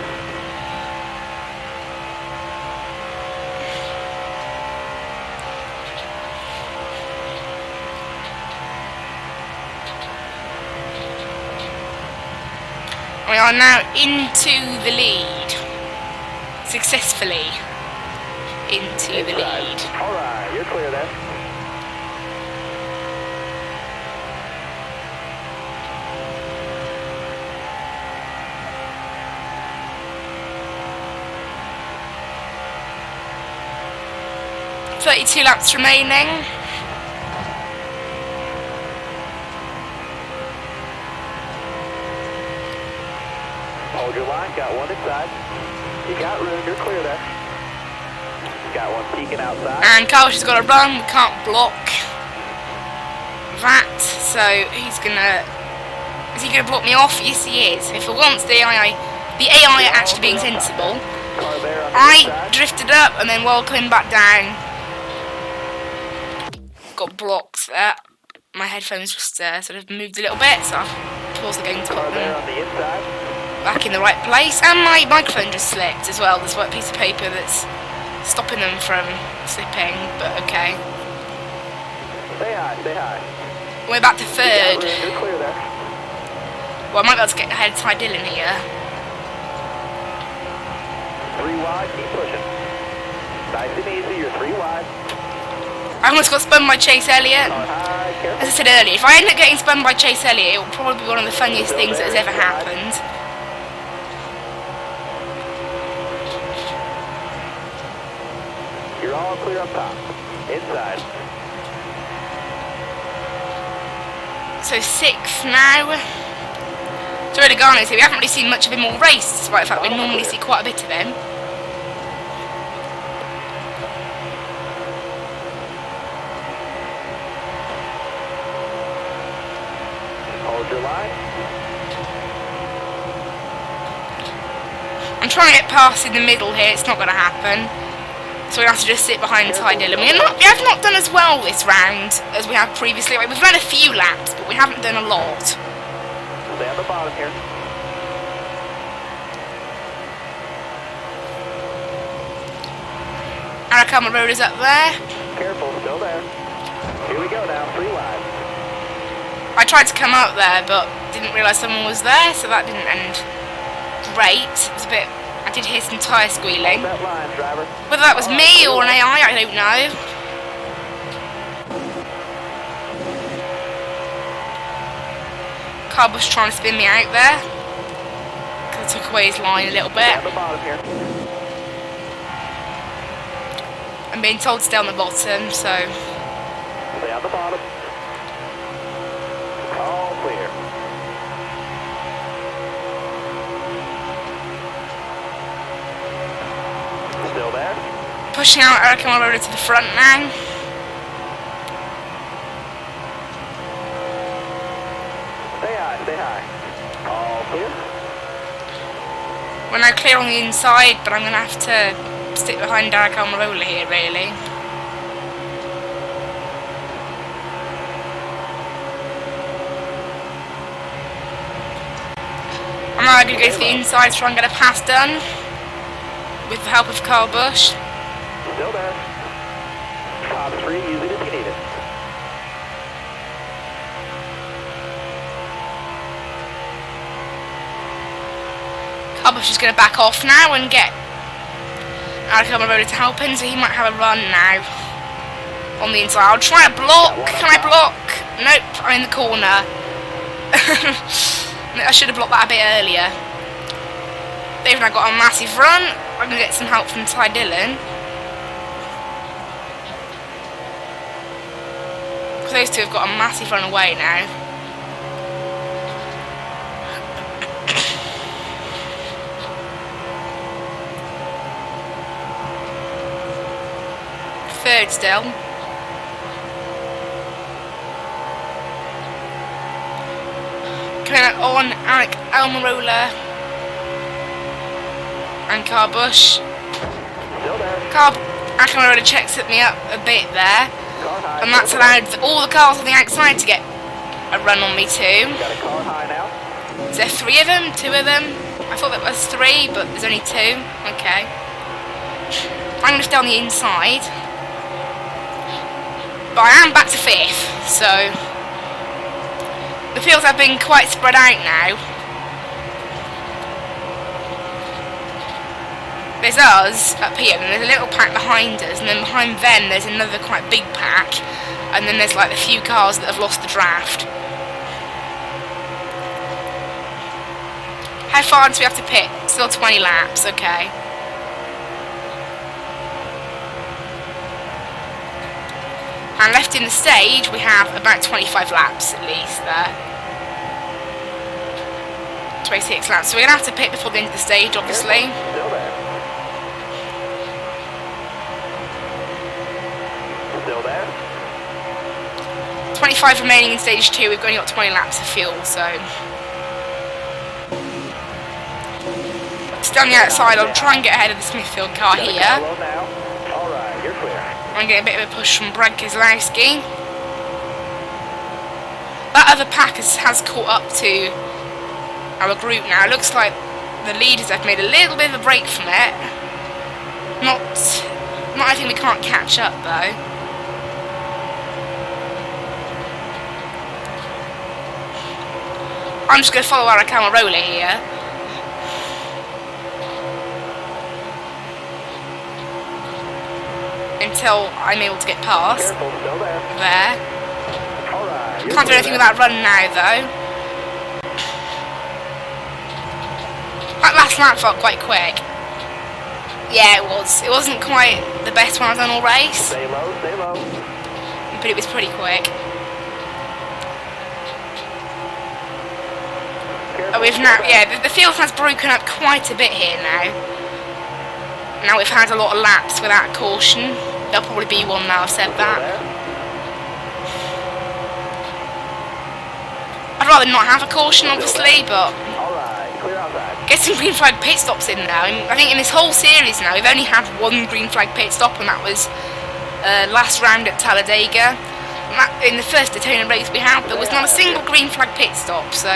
We are now into the lead. Successfully into the lead. Alright, you're clear there. .32 laps remaining. Hold your line, got one inside. You got room, you're clear there. Got one peeking outside. And Carbush has got to run, we can't block that, so he's gonna... Is he gonna block me off? Yes he is. If for once the AI are actually being sensible. I drifted up and then while coming back down, got blocked there. My headphones just sort of moved a little bit, so I was going to put them back in the right place. And my microphone just slipped as well. There's a white piece of paper that's stopping them from slipping, but okay. Stay high, stay high. We're back to third. You're clear there. Well, I might be able to get ahead of Ty Dillon here. 3 wide, keep pushing. Nice and easy, you're 3 wide. I almost got spun by Chase Elliott. As I said earlier, if I end up getting spun by Chase Elliott, it will probably be one of the funniest things that has ever happened. You're all clear up top. Inside. So 6th now. Joey Logano's here. We haven't really seen much of him all race, despite the fact we normally see quite a bit of him. Hold your line. I'm trying to get past in the middle here. It's not going to happen. So we have to just sit behind Ty Dillon. We have not done as well this round as we have previously. We've run a few laps, but we haven't done a lot. Stay on the bottom here. Arakama Road is up there. Careful, still there. Here we go now, 3 wide. I tried to come out there, but didn't realise someone was there, so that didn't end great. It was a bit... I did hear some tyre squealing. Hold that line, driver. Whether that was me or an AI, I don't know. Carbush trying to spin me out there. Because I took away his line a little bit. Stay on the bottom here. I'm being told to stay on the bottom, so... Stay on the bottom. All clear. Still there? Pushing out Arakama Road to the front now. Stay high, stay high. All clear. We're now clear on the inside, but I'm going to have to stick behind Arakama Road here, really. I'm now going to go to the inside to try and get a pass done with the help of Carbush. Still there. Top 3, use it if you need it. Carbush is going to back off now and get Alcamarolo to help him, so he might have a run now on the inside. I'll try to block. Can I block? Nope, I'm in the corner. I should have blocked that a bit earlier. They've now got a massive run. I'm going to get some help from Ty Dillon. Because those two have got a massive run away now. Third still. Coming out on Alec Almirola and Carbush. Almirola checks me up a bit there, and that's allowed all the cars on the outside to get a run on me too. Is there 3 of them? 2 of them? I thought there was 3, but there's only 2. Okay. I'm going to stay on the inside. But I am back to 5th, so the fields have been quite spread out now. There's us up here, and there's a little pack behind us, and then behind them there's another quite big pack, and then there's like the few cars that have lost the draft. How far do we have to pit? Still 20 laps, okay. And left in the stage, we have about 25 laps at least there. 26 laps, so we're going to have to pit before the end of the stage, obviously. Still there. Still there. 25 remaining in stage 2, we've only got 20 laps of fuel, so. Still on the outside, I'll try and get ahead of the Smithfield car here. Alright, you're clear. I'm getting a bit of a push from Brad Keselowski. That other pack has caught up to our group now. It looks like the leaders have made a little bit of a break from it. Not anything we can't catch up though. I'm just going to follow our Almirola here. Until I'm able to get past. There. Can't do anything with that run now though. That last lap felt quite quick. Yeah, it was. It wasn't quite the best one I've done all race. Stay low, stay low. But it was pretty quick. We've now, yeah, the field has broken up quite a bit here now. Now we've had a lot of laps without caution. There'll probably be one now I've said that. I'd rather not have a caution, obviously, but get some green flag pit stops in now. I think in this whole series now, we've only had 1 green flag pit stop, and that was last round at Talladega. In the first Daytona race we had, there was not a single green flag pit stop, so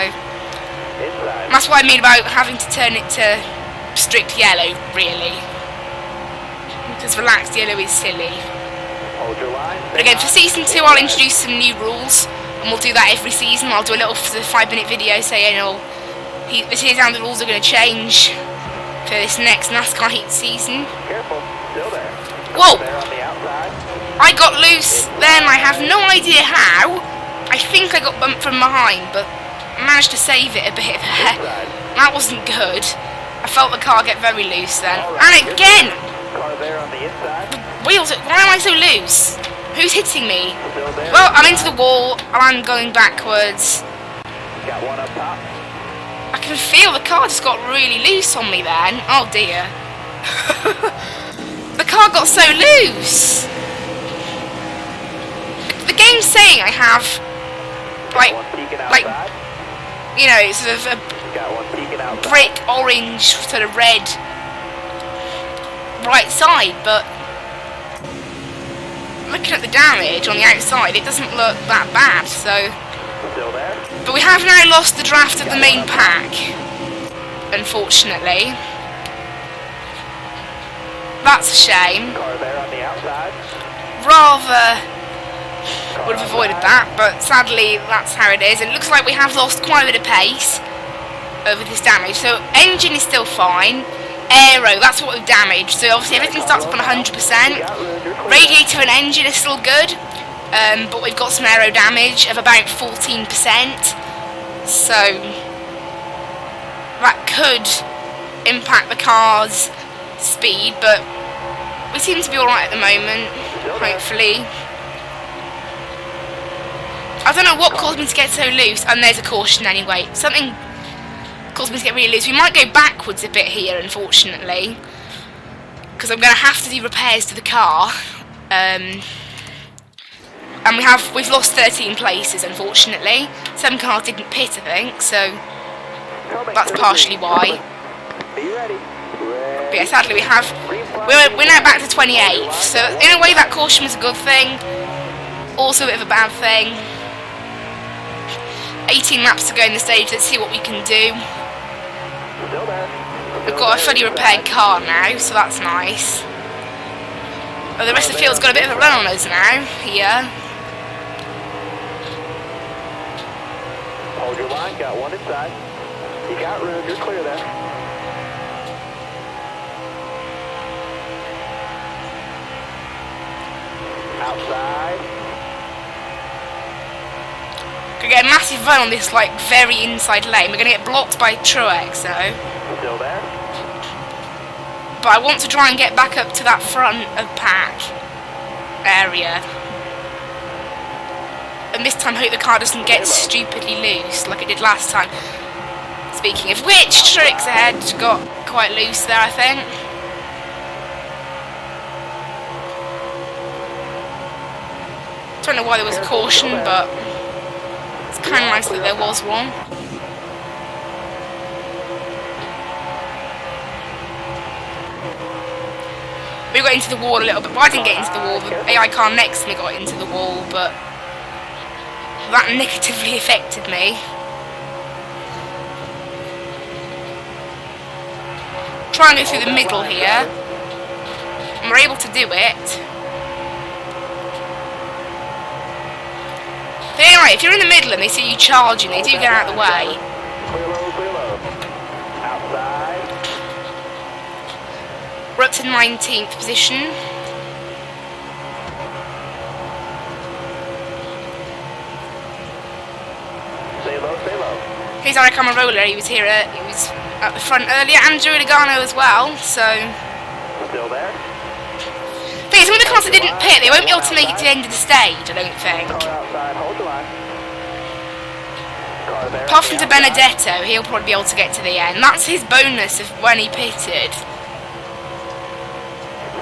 that's what I mean about having to turn it to strict yellow, really. Because relaxed yellow is silly. But again, for season 2 I'll introduce some new rules, and we'll do that every season. I'll do a little 5-minute video saying, oh, here's how the rules are going to change for this next NASCAR heat season. Careful, still there. Whoa! There on the outside. I got loose then, I have no idea how. I think I got bumped from behind, but I managed to save it a bit there. That wasn't good. I felt the car get very loose then. And again! Car there on the inside. Wheels, why am I so loose? Who's hitting me? Still there. Well, I'm into the wall, and I'm going backwards. Got one up top. I can feel the car just got really loose on me then. Oh dear. The car got so loose. The game's saying I have, like, you know, sort of a brick orange, sort of red right side, but looking at the damage on the outside, it doesn't look that bad, so. Still there. But we have now lost the draft of the main pack, unfortunately. That's a shame. Car there on the outside. Rather would have avoided that, but sadly that's how it is. It looks like we have lost quite a bit of pace with this damage. So engine is still fine. aero, that's what we've damaged. So obviously everything starts up on 100%. Radiator and engine are still good, but we've got some aero damage of about 14%. So that could impact the car's speed, but we seem to be alright at the moment, hopefully. I don't know what caused me to get so loose, and there's a caution anyway. Something caused me to get really loose. We might go backwards a bit here, unfortunately, because I'm going to have to do repairs to the car. And we've lost 13 places, unfortunately. Some cars didn't pit, I think, so that's partially why. But yeah, sadly we're now back to 28th, so in a way that caution was a good thing, also a bit of a bad thing. 18 laps to go in the stage, let's see what we can do. We've got a fully repaired car now, so that's nice. Oh, the rest of the field's got a bit of a run on us now, here. Hold your line, got one inside. You got room, you're clear there. Outside. We're going to get a massive run on this, like, very inside lane. We're going to get blocked by Truex, though. Still there? But I want to try and get back up to that front of pack area. And this time, hope the car doesn't get stupidly loose, like it did last time. Speaking of which, Truex ahead got quite loose there, I think. Don't know why there was a caution, but it's kind of nice that there was one. We got into the wall a little bit, but I didn't get into the wall. The AI car next to me got into the wall, but that negatively affected me. Try and go through the middle here, and we're able to do it. But anyway, if you're in the middle and they see you charging, they do get out of the way. Clear low, clear low. Outside. We're up to 19th position. Stay low, stay low. Here's Eric Amarola, he was here, he was at the front earlier, and Joey Logano as well, so... Still there? Thing is, some of the cars that didn't pit, they won't be able to make it to the end of the stage, I don't think. Car outside, hold your line. Car there. Apart from De Benedetto, he'll probably be able to get to the end. That's his bonus of when he pitted.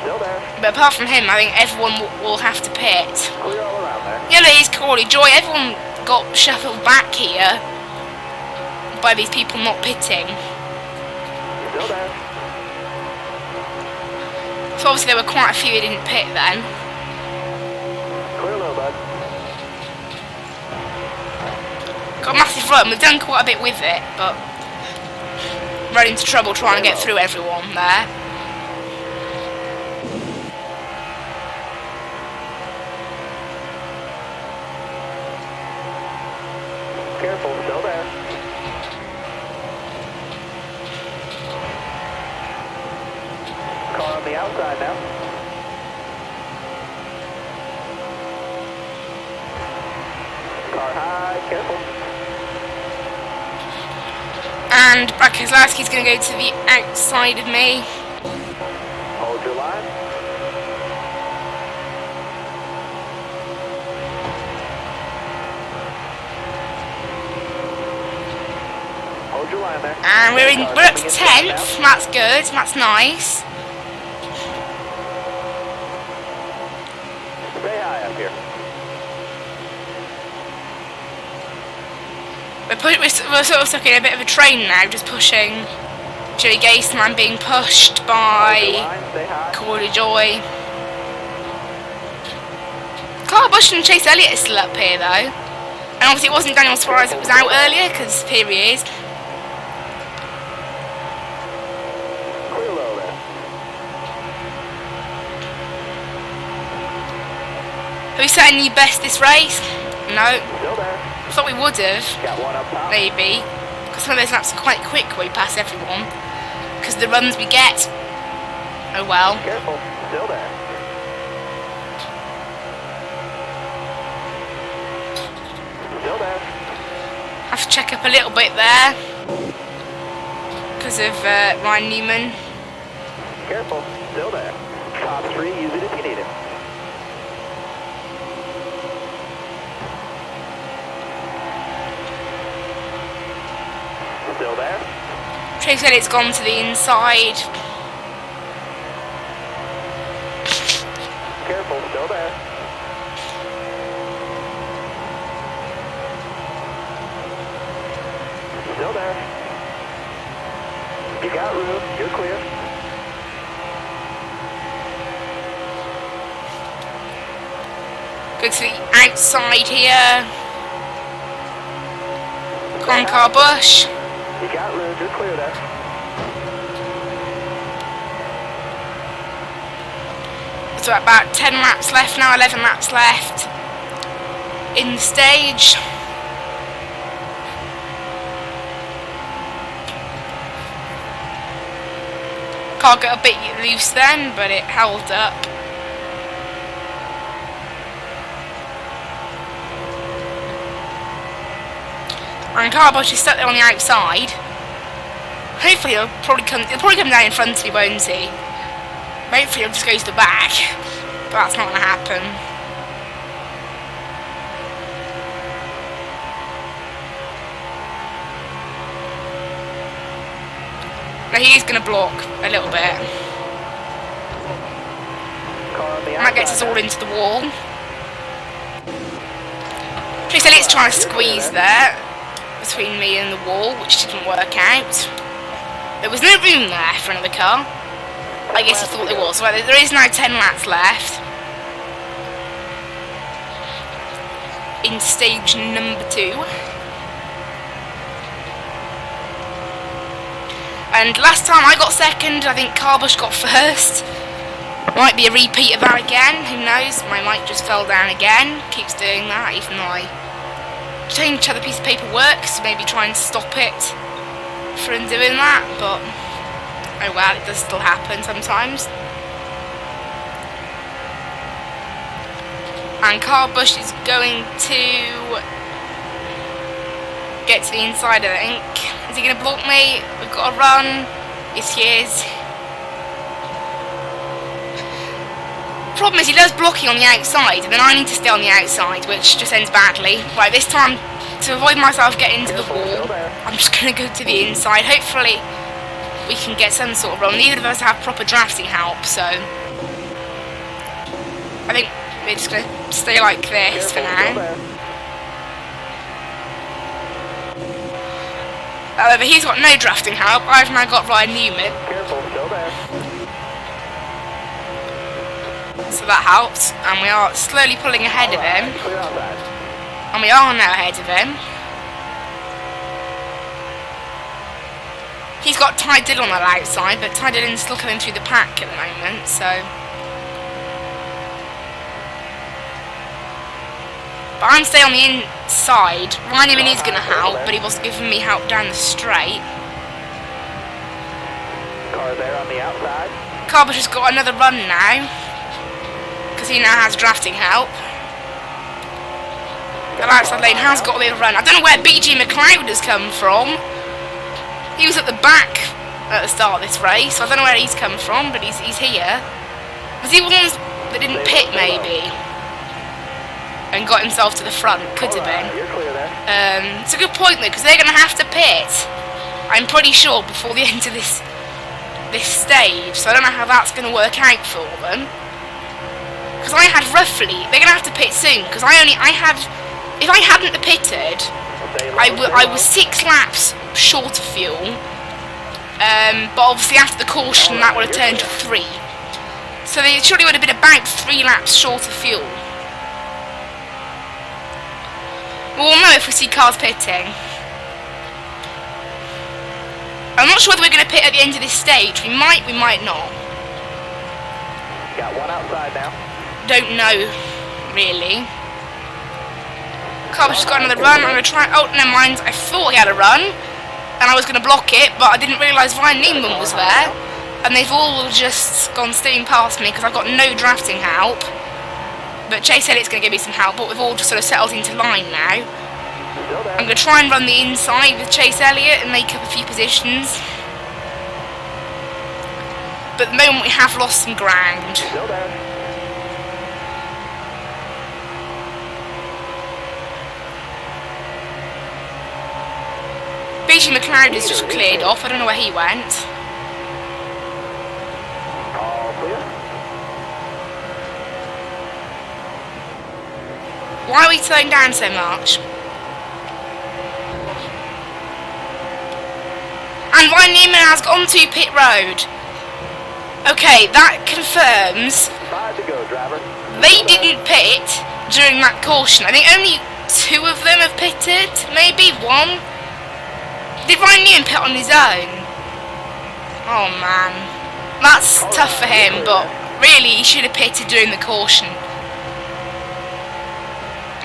Still there. But apart from him, I think everyone will have to pit. Clear all around there. Yeah, look, here's Corey, Joy, everyone got shuffled back here by these people not pitting. Still there. So obviously there were quite a few who didn't pit then. Clear low, bud. Got a massive run, we've done quite a bit with it, but run into trouble trying to get through everyone there. Careful, still there. Car on the outside now. Car high, careful. And Brad Keselowski's going to go to the outside of me. Hold your line. Hold your line there. And we're up to 10th, that's good, that's nice. Stay high up here. We're sort of stuck in a bit of a train now, just pushing Joey Gateman, being pushed by Stay high. Corey Joy. Carl Busch and Chase Elliott is still up here though. And obviously it wasn't Daniel Suarez that was out earlier, because here he is. Clear low there. Have we set any best this race? No. Still there. I thought we would have, Got one up top. maybe. Because some of those laps are quite quick where we pass everyone. because of the runs we get. Oh well. Careful, still there. Still there. Have to check up a little bit there because of Ryan Newman. Careful, still there. Top 3, use it if you need it. Still there. Trey said it's gone to the inside. Careful, still there. Still there. You got room, you're clear. Go to the outside here. Go on, Car Bush. You got room, you're clear there. So about 10 laps left now, 11 laps left in the stage. Car got a bit loose then, but it held up. And Carbush is stuck there on the outside. Hopefully he'll probably come down in front of me, won't he? Hopefully he'll just go to the back. But that's not going to happen. No, he is going to block a little bit. And that gets us all into the wall. Chris Elliott's trying to squeeze there between me and the wall, which didn't work out. There was no room there for another car. I guess he thought there was. Well, there is now 10 laps left in stage number 2. And last time I got second, I think Carbush got first. Might be a repeat of that again, who knows? My mic just fell down again. Keeps doing that, even though I changed how the piece of paper works, maybe try and stop it from doing that, but oh well, it does still happen sometimes. And Carbush is going to get to the inside, I think. Is he going to block me? We've got to run. Yes, he is. Problem is, he does blocking on the outside, and then I need to stay on the outside, which just ends badly. Right, this time, to avoid myself getting into the wall, I'm just going to go to the inside. Hopefully, we can get some sort of run. Neither of us have proper drafting help, so I think we're just going to stay like this for now. However, he's got no drafting help. I've now got Ryan Newman. So that helps, and we are slowly pulling ahead of him. And we are now ahead of him. He's got Ty Dillon on the outside, but Ty Dillon's still coming through the pack at the moment, so. But I'm staying on the inside. Ryan Newman is going to help, but he wasn't giving me help down the straight. Car there on the outside. Carbush has got another run now, because he now has drafting help. The outside lane has got a little run. I don't know where BG McLeod has come from. He was at the back at the start of this race, so I don't know where he's come from, but he's here. Was he one that didn't pit, maybe? And got himself to the front? Could have been. It's a good point, though, because they're going to have to pit, I'm pretty sure, before the end of this stage, so I don't know how that's going to work out for them. Because I had roughly, they're going to have to pit soon, because if I hadn't pitted, I was 6 laps short of fuel, but obviously after the caution that would have turned to 3. So they surely would have been about 3 laps short of fuel. We'll know if we see cars pitting. I'm not sure whether we're going to pit at the end of this stage. We might not. Got one outside now. Don't know, really. Carbush has got another run. I'm going to try. Oh, never mind. I thought he had a run. and I was going to block it, but I didn't realise Ryan Newman was there, and they've all just gone steaming past me because I've got no drafting help. But Chase Elliott's going to give me some help, but we've all just sort of settled into line now. I'm going to try and run the inside with Chase Elliott and make up a few positions. But at the moment we have lost some ground. BG McLeod has just cleared off, I don't know where he went. Why are we slowing down so much? And Ryan Newman has gone to pit road. Okay, that confirms they didn't pit during that caution. I think only 2 of them have pitted, maybe 1. Did Ryan Newman pit on his own? Oh man, that's tough for him, but really he should have pitted during the caution.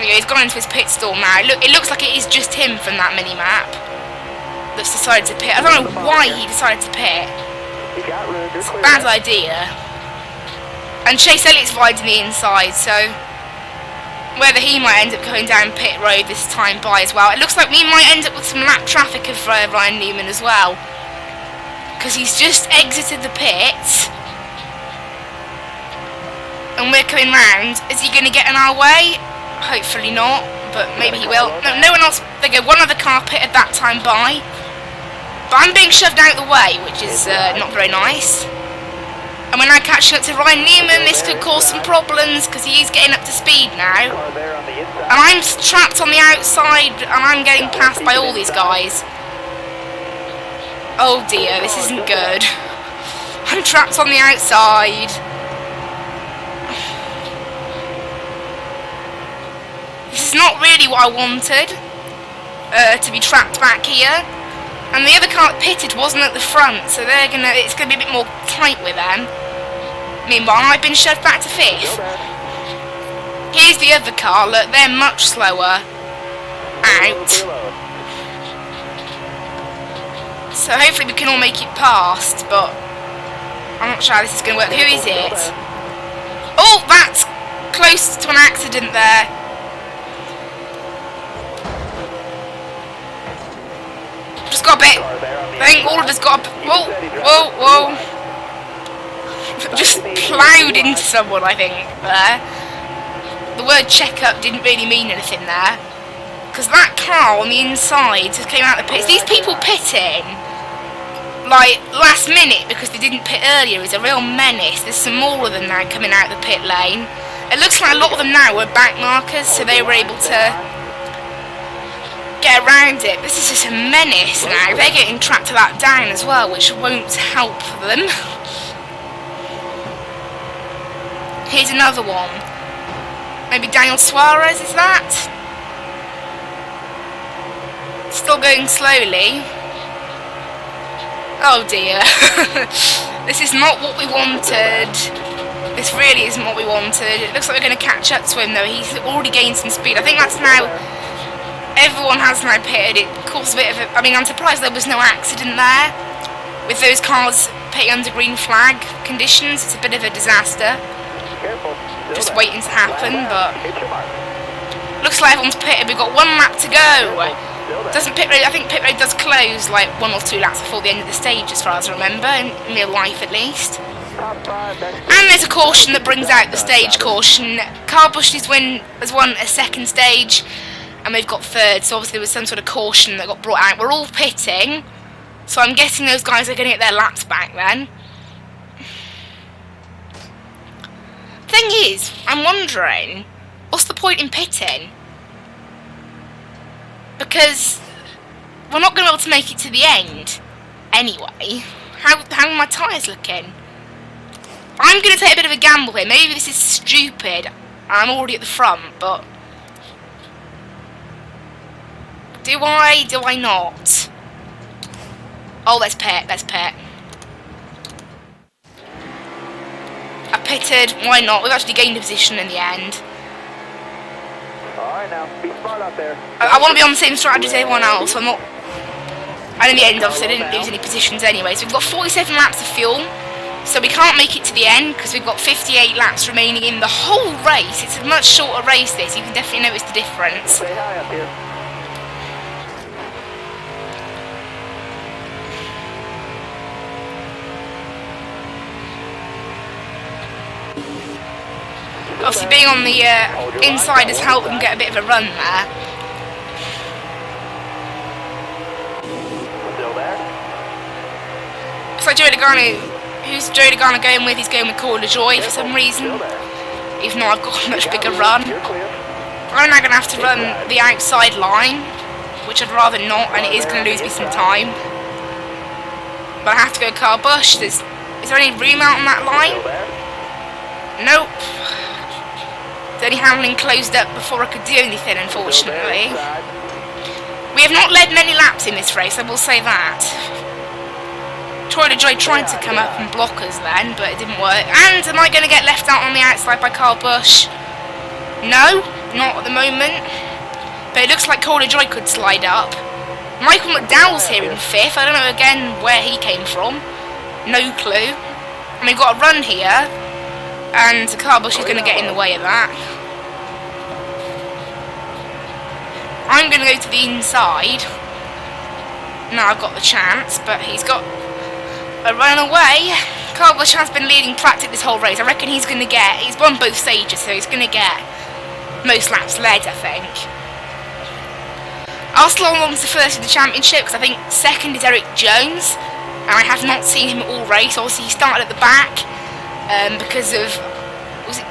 Yeah, he's gone into his pit stall now. Look, it looks like it is just him from that mini-map that's decided to pit. I don't know why he decided to pit. It's a bad idea. And Chase Elliott's riding the inside, so whether he might end up going down pit road this time by as well. It looks like we might end up with some lap traffic of Ryan Newman as well, because he's just exited the pit and we're coming round. Is he going to get in our way? Hopefully not, but maybe he will. No one else. There go, one other car pit at that time by. But I'm being shoved out of the way, which is not very nice. And we're now catching up to Ryan Newman. This could cause some problems because he is getting up to speed now. And I'm trapped on the outside and I'm getting passed by all these guys. Oh dear, this isn't good. I'm trapped on the outside. This is not really what I wanted, to be trapped back here. And the other car that pitted wasn't at the front, so it's gonna be a bit more tight with them. Meanwhile, I've been shoved back to 5th. Here's the other car, look, they're much slower. Out. So hopefully we can all make it past, but I'm not sure how this is gonna work. Who is it? Oh, that's close to an accident there. Just got a bit. I think all of us got a bit. Whoa, whoa, whoa. Just ploughed into someone, I think, there. The word checkup didn't really mean anything there. Because that car on the inside just came out of the pits. These people pitting, like, last minute because they didn't pit earlier is a real menace. There's some more of them now coming out of the pit lane. It looks like a lot of them now were back markers, so they were able to get around it. This is just a menace now. They're getting trapped to that down as well, which won't help them. Here's another one. Maybe Daniel Suarez, is that? Still going slowly. Oh dear. This is not what we wanted. This really isn't what we wanted. It looks like we're going to catch up to him though. He's already gained some speed. I think that's now... Everyone has now pitted. It caused a bit of a... I mean, I'm surprised there was no accident there. With those cars pitting under green flag conditions, it's a bit of a disaster. Just waiting to happen, but... Looks like everyone's pitted. We've got 1 lap to go. Doesn't pit road... I think pit road does close like 1 or 2 laps before the end of the stage, as far as I remember, in real life at least. And there's a caution that brings out the stage caution. Carbush has won a 2nd stage. And we've got 3rd, so obviously there was some sort of caution that got brought out. We're all pitting, so I'm guessing those guys are going to get their laps back then. Thing is, I'm wondering, what's the point in pitting? Because we're not going to be able to make it to the end anyway. How are my tyres looking? I'm going to take a bit of a gamble here. Maybe this is stupid. I'm already at the front, but... Do I not? Oh, let's pit, I pitted, why not? We've actually gained a position in the end. Alright now, be smart out there. I want to be on the same strategy as everyone else, so I'm not And in the end, obviously, I didn't lose any positions anyway. So we've got 47 laps of fuel. So we can't make it to the end because we've got 58 laps remaining in the whole race. It's a much shorter race, this. You can definitely notice the difference. Stay high up here. Obviously, being on the inside has helped them get a bit of a run there. Still there? Looks like Joey Logano, who's Joey Logano going with? He's going with Corey LaJoie for some reason. Still there. Even though I've got a much bigger run. You're clear. I'm now going to have to run the outside line, which I'd rather not, and it is going to lose me some time. But I have to go car bush. Is there any room out on that line? Still there? Nope. The only handling closed up before I could do anything, unfortunately. We have not led many laps in this race, I will say that. Troy LaJoie tried to come up and block us then, but it didn't work. And am I going to get left out on the outside by Kyle Busch? No, not at the moment. But it looks like Cole LaJoie could slide up. Michael McDowell's here in 5th. I don't know again where he came from. No clue. And we've got a run here. And Kyle Busch is going to get in the way of that. I'm going to go to the inside. Now I've got the chance, but he's got a run away. Kyle Busch has been leading practically this whole race. I reckon he's going to get... He's won both stages, so he's going to get most laps led, I think. Arsenal Long's the first in the championship, because I think second is Eric Jones. And I have not seen him all race. Obviously, he started at the back. Because of, was it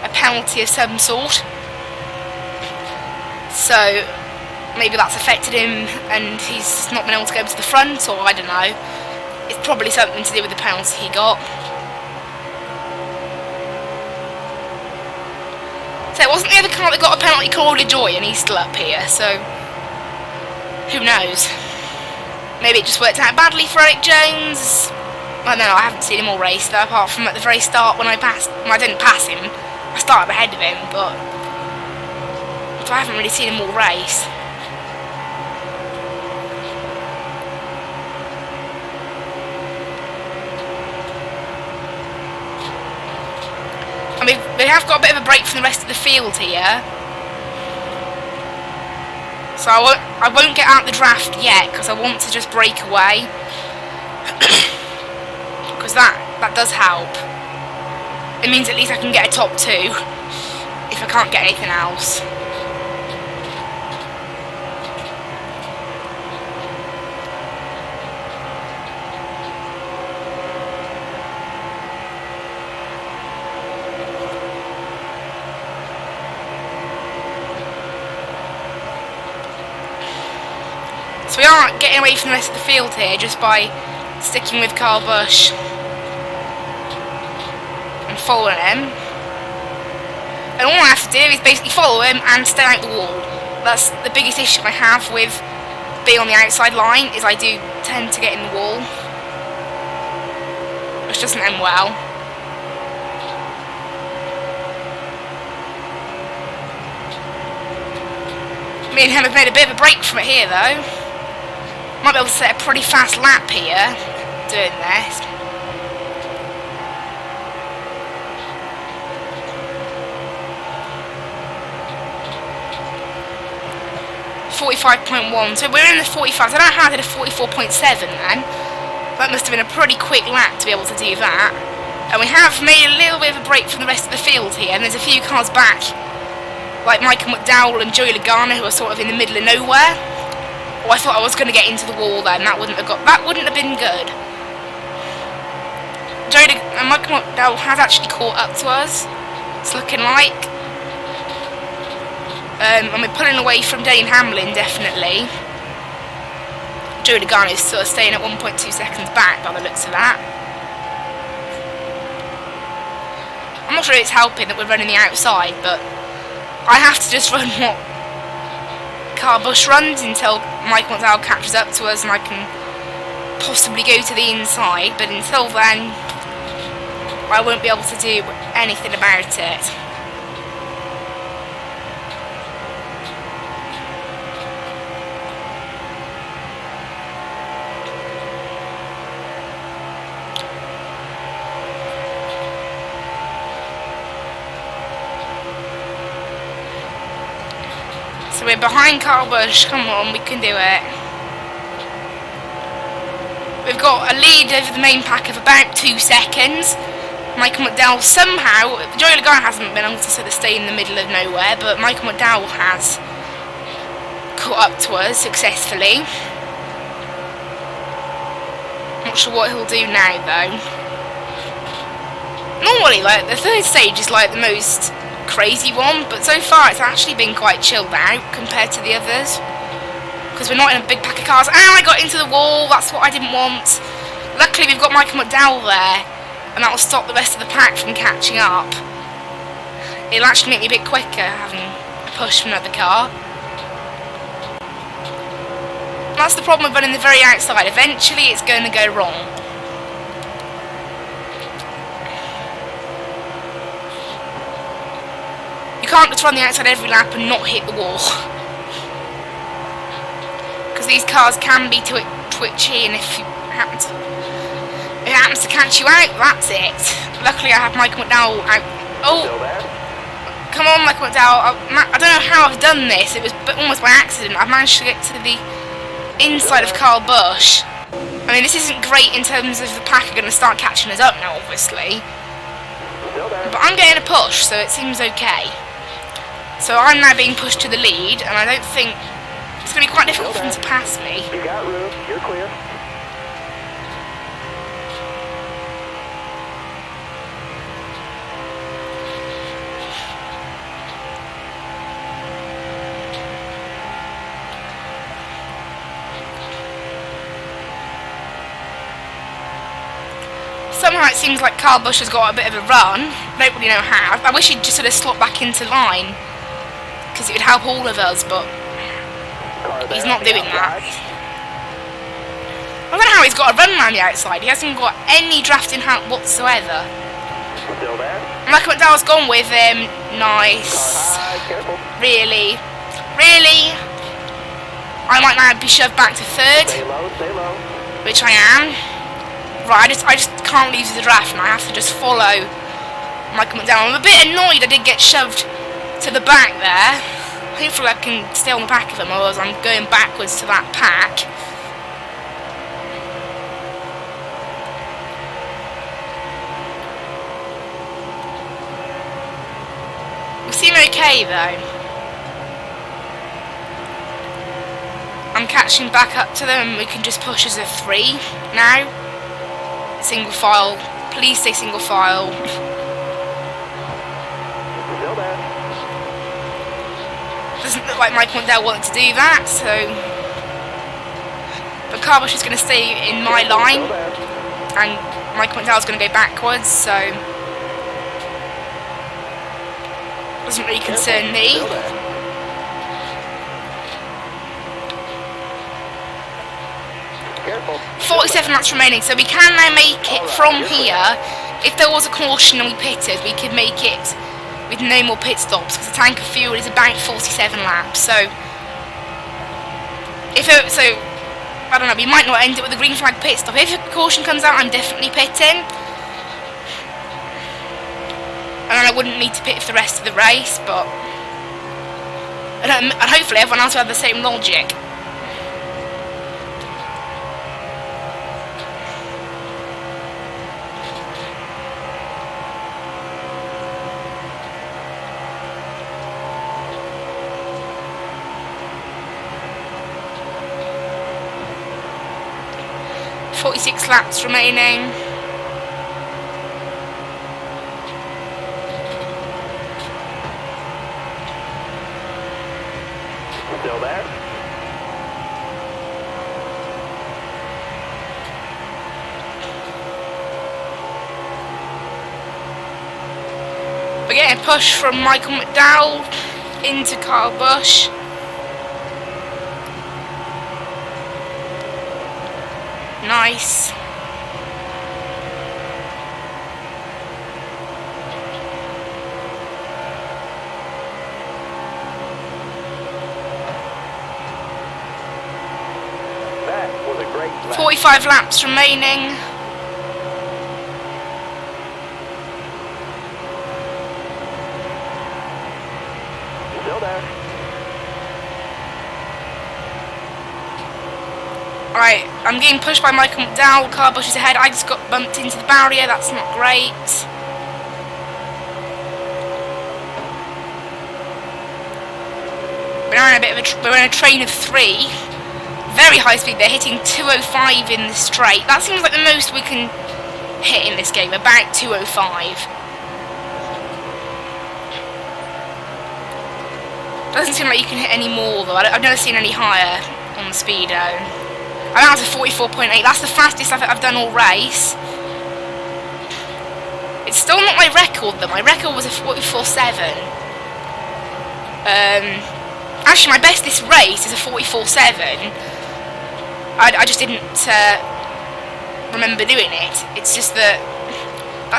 a penalty of some sort? So maybe that's affected him and he's not been able to go to the front, or I don't know. It's probably something to do with the penalty he got. So it wasn't the other car that got a penalty, Cole LaJoie, and he's still up here, so who knows? Maybe it just worked out badly for Eric Jones. I don't know, I haven't seen him all race though, apart from at the very start when I didn't pass him. I started ahead of him, but I haven't really seen him all race. I mean, we have got a bit of a break from the rest of the field here. So I won't get out the draft yet, because I want to just break away. Because that does help. It means at least I can get a top 2 if I can't get anything else. So we aren't getting away from the rest of the field here just by sticking with Kyle Busch and following him. And all I have to do is basically follow him and stay out the wall. That's the biggest issue I have with being on the outside line, is I do tend to get in the wall, which doesn't end well. Me and him have made a bit of a break from it here though. Might be able to set a pretty fast lap here doing this. .1, so we're in the 45s. I don't know how I did a 44.7 then. That must have been a pretty quick lap to be able to do that. And we have made a little bit of a break from the rest of the field here, and there's a few cars back, like Michael McDowell and Joey Logano, who are sort of in the middle of nowhere. Oh, I thought I was going to get into the wall then. That wouldn't have been good. Michael McDowell has actually caught up to us. It's looking like. And we're pulling away from Dane Hamlin, definitely. Joey Logano is sort of staying at 1.2 seconds back by the looks of that. I'm not sure it's helping that we're running the outside, but I have to just run what Kyle Busch runs until Michael McDowell catches up to us and I can possibly go to the inside, but until then I won't be able to do anything about it. So we're behind Kyle Busch. Come on, we can do it. We've got a lead over the main pack of about 2 seconds. Michael McDowell somehow, Joey Logano hasn't been able to sort of stay in the middle of nowhere, but Michael McDowell has caught up to us successfully. Not sure what he'll do now though. Normally, like, the third stage is like the most crazy one, but so far it's actually been quite chilled out compared to the others. Because we're not in a big pack of cars. Ow, I got into the wall, that's what I didn't want. Luckily we've got Michael McDowell there, and that will stop the rest of the pack from catching up. It'll actually make me a bit quicker having a push from another car. That's the problem with running the very outside. Eventually it's going to go wrong. You can't just run the outside every lap and not hit the wall. Because these cars can be twitchy, and if it happens to catch you out, that's it. Luckily I have Michael McDowell out. Oh! Come on, Michael McDowell. I don't know how I've done this. It was almost by accident. I've managed to get to the inside of Kyle Busch. I mean, this isn't great in terms of the pack are going to start catching us up now, obviously. But I'm getting a push, so it seems okay. So I'm now being pushed to the lead, and I don't think it's going to be quite difficult for them to pass me. You got room. You're clear. Somehow it seems like Kyle Busch has got a bit of a run. I don't really know how. I wish he'd just sort of slot back into line, because it would help all of us, but he's not doing that. I don't know how he's got a run around the outside. He hasn't got any drafting help whatsoever. Still there? Michael McDowell's gone with him. Nice. Careful. Really? Really? I might now be shoved back to third, Stay low, stay low. which I am. Right, I just can't leave the draft, and I have to just follow Michael McDowell. I'm a bit annoyed I did get shoved to the back there. Hopefully I can stay on the back of him, otherwise I'm going backwards to that pack. We seem okay though. I'm catching back up to them, and we can just push as a 3 now. Single file. Please stay single file. Still there. Doesn't look like Michael McDowell wanted to do that, so. But Kyle Busch is going to stay in my line, and Michael McDowell's going to go backwards, so. Doesn't really concern me. 47 laps remaining, so we can now make it from here. If there was a caution and we pitted, we could make it with no more pit stops, because the tank of fuel is about 47 laps. So, I don't know, we might not end it with a green flag pit stop. If a caution comes out, I'm definitely pitting. And then I wouldn't need to pit for the rest of the race, but and hopefully everyone else will have the same logic. .46 laps remaining. Still there? We're getting a push from Michael McDowell into Kyle Busch. Nice. That was a great lap. 45 laps remaining. Still there. Right, I'm getting pushed by Michael McDowell. Car bushes ahead. I just got bumped into the barrier. That's not great. We're in a train of 3. Very high speed. They're hitting 205 in the straight. That seems like the most we can hit in this game. About 205. Doesn't seem like you can hit any more though. I've never seen any higher on the speedo. I'm out to 44.8. That's the fastest I've done all race. It's still not my record though. My record was a 44.7. Actually, my best this race is a 44.7. I just didn't remember doing it. It's just that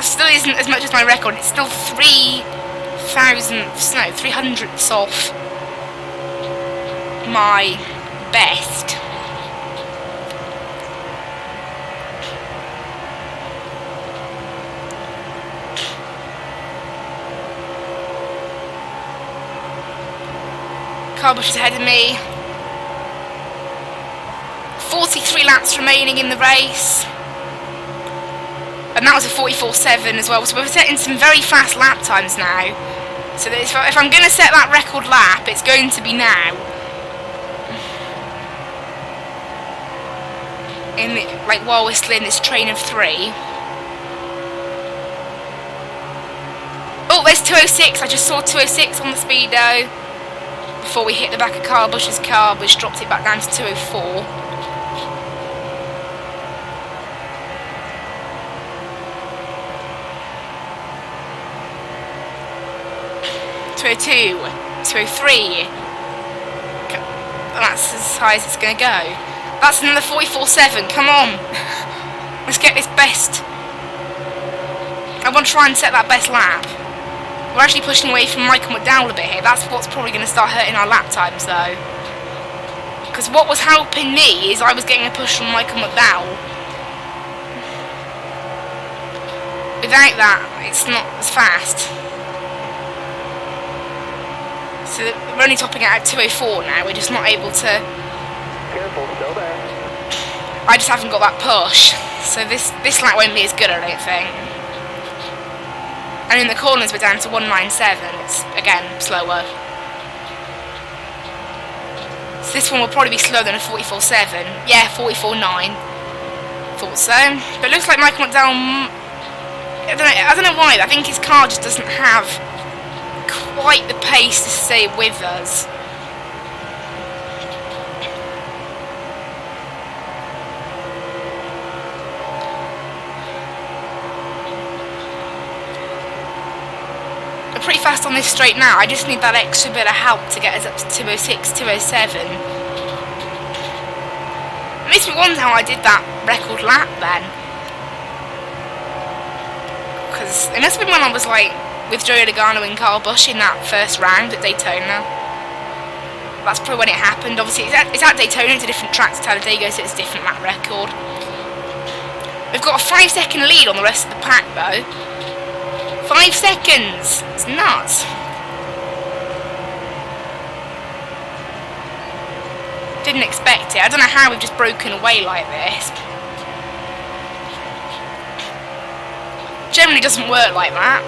still isn't as much as my record. It's still 300ths off my best. Car bushes ahead of me. 43 laps remaining in the race. And that was a 44.7 as well. So we're setting some very fast lap times now. So that if I'm going to set that record lap, it's going to be now. While we're still in this train of 3. Oh, there's 206. I just saw 206 on the speedo. Before we hit the back of Car Bush's car, which dropped it back down to 204. 202, 203. That's as high as it's going to go. That's another 44.7. Come on. Let's get this best. I want to try and set that best lap. We're actually pushing away from Michael McDowell a bit here. That's what's probably going to start hurting our lap times though. Because what was helping me is I was getting a push from Michael McDowell. Without that, it's not as fast. So we're only topping out at 204 now. We're just not able to. Careful, still there. I just haven't got that push. So this lap won't be as good, I don't think. And in the corners we're down to 197. It's again slower. So this one will probably be slower than a 44.7. Yeah, 44.9. Thought so. But it looks like Michael McDowell. I don't know why. I think his car just doesn't have quite the pace to stay with us. We're pretty fast on this straight now. I just need that extra bit of help to get us up to 206, 207. It makes me wonder how I did that record lap then. Because it must have been when I was with Joey Logano and Kyle Busch in that first round at Daytona. That's probably when it happened. Obviously, it's at Daytona, it's a different track to Talladega, so it's a different lap record. We've got a 5-second lead on the rest of the pack, though. 5 seconds! It's nuts. Didn't expect it. I don't know how we've just broken away like this. Generally doesn't work like that.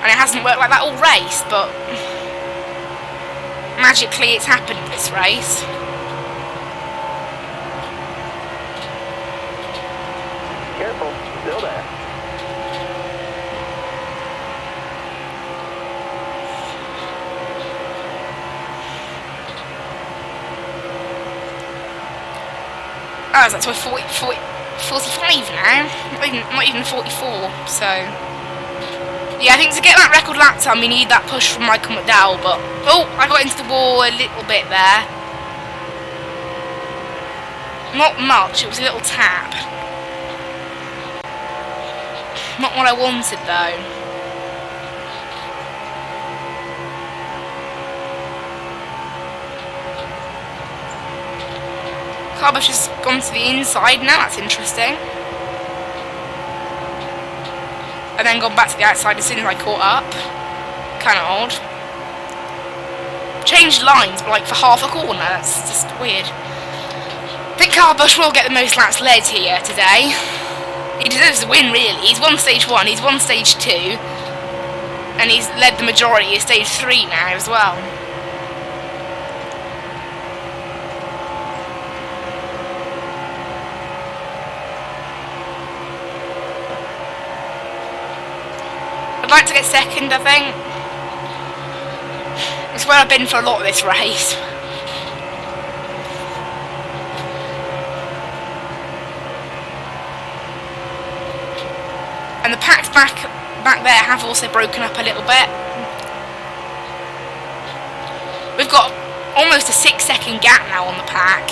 And it hasn't worked like that all race, but magically it's happened this race. Careful, still there. Oh, it's up to a 45 now. Not even 44, so. Yeah, I think to get that record lap time, we need that push from Michael McDowell, but. Oh, I got into the wall a little bit there. Not much, it was a little tap. Not what I wanted, though. Carbush has gone to the inside now, that's interesting. And then gone back to the outside as soon as I caught up. Kind of odd. Changed lines, but for half a corner, that's just weird. think Kyle Busch will get the most laps led here today. He deserves the win, really. He's won stage 1, he's won stage 2, and he's led the majority of stage 3 now as well. I'd like to get second, I think. It's where I've been for a lot of this race. And the packs back there have also broken up a little bit. We've got almost a 6-second gap now on the pack.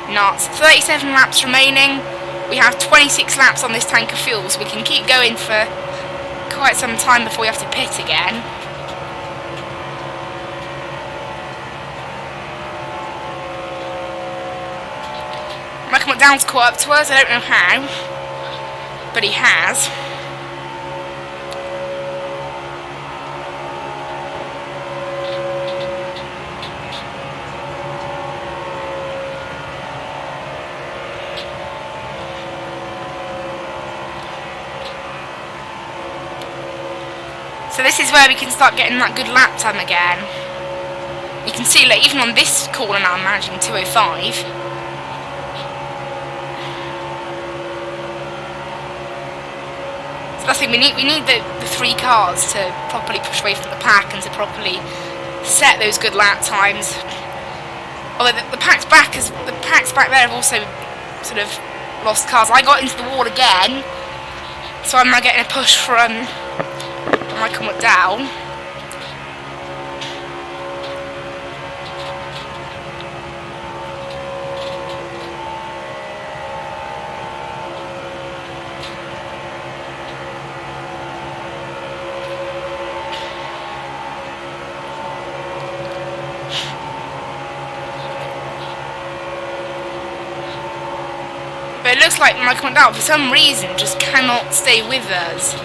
Nuts. 37 laps remaining. We have 26 laps on this tank of fuel, so we can keep going for quite some time before we have to pit again. Michael McDowell's caught up to us, I don't know how, but he has. So this is where we can start getting that good lap time again. You can see, like, even on this corner now I'm managing 2:05. So that's the thing, we need the 3 cars to properly push away from the pack and to properly set those good lap times. Although the packs back there have also sort of lost cars. I got into the wall again, so I'm now getting a push from Michael McDowell. But it looks like Michael McDowell, for some reason, just cannot stay with us.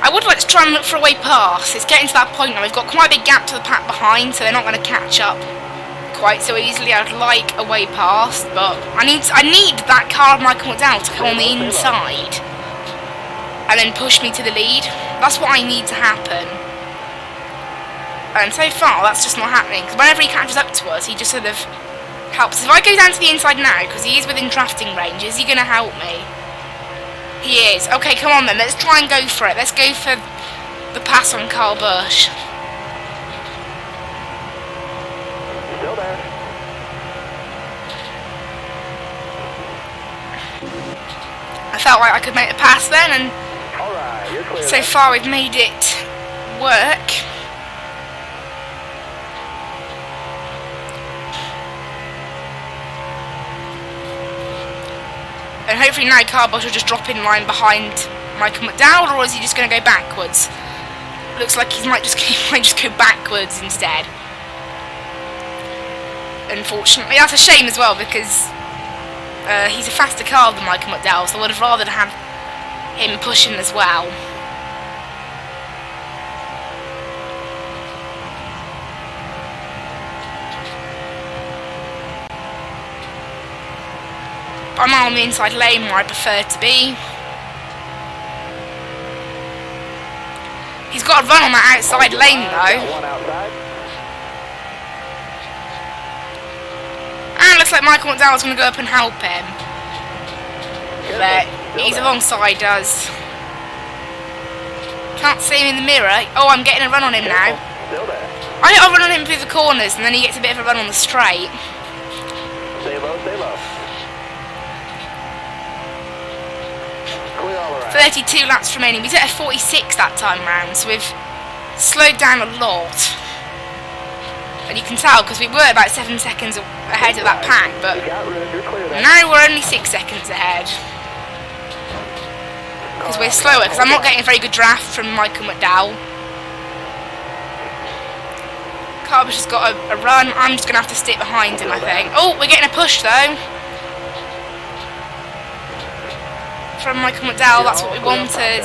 I would like to try and look for a way past. It's getting to that point now. We've got quite a big gap to the pack behind, so they're not going to catch up quite so easily. I'd like a way past, but I need that car of Michael McDowell to come on the inside and then push me to the lead. That's what I need to happen. And so far, that's just not happening. Because whenever he catches up to us, he just sort of helps. If I go down to the inside now, because he is within drafting range, is he going to help me? He is. Okay, come on then. Let's try and go for it. Let's go for the pass on Kyle Busch. Still there. I felt like I could make the pass then, and Alright, you're clear. so far we've made it work. And hopefully now Kyle Busch will just drop in line behind Michael McDowell, or is he just going to go backwards? Looks like he might just go backwards instead. Unfortunately, that's a shame as well, because he's a faster car than Michael McDowell, so I would have rather have him pushing as well. I'm on the inside lane where I prefer to be. He's got to run on that outside lane though. One outside. And looks like Michael McDowell's going to go up and help him. But he's alongside us. Can't see him in the mirror. Oh, I'm getting a run on him now. Still there. I get a run on him through the corners and then he gets a bit of a run on the straight. Stay low, stay low. Clear all around. 32 laps remaining. We did a 46 that time round, so we've slowed down a lot. And you can tell because we were about 7 seconds ahead of that pack, but You got room, you're clear there. now we're only 6 seconds ahead. Because we're slower, because I'm not getting a very good draft from Michael McDowell. Kyle Busch has got a run. I'm just going to have to stick behind him, I think. Oh, we're getting a push though. from Michael McDowell, that's what we wanted.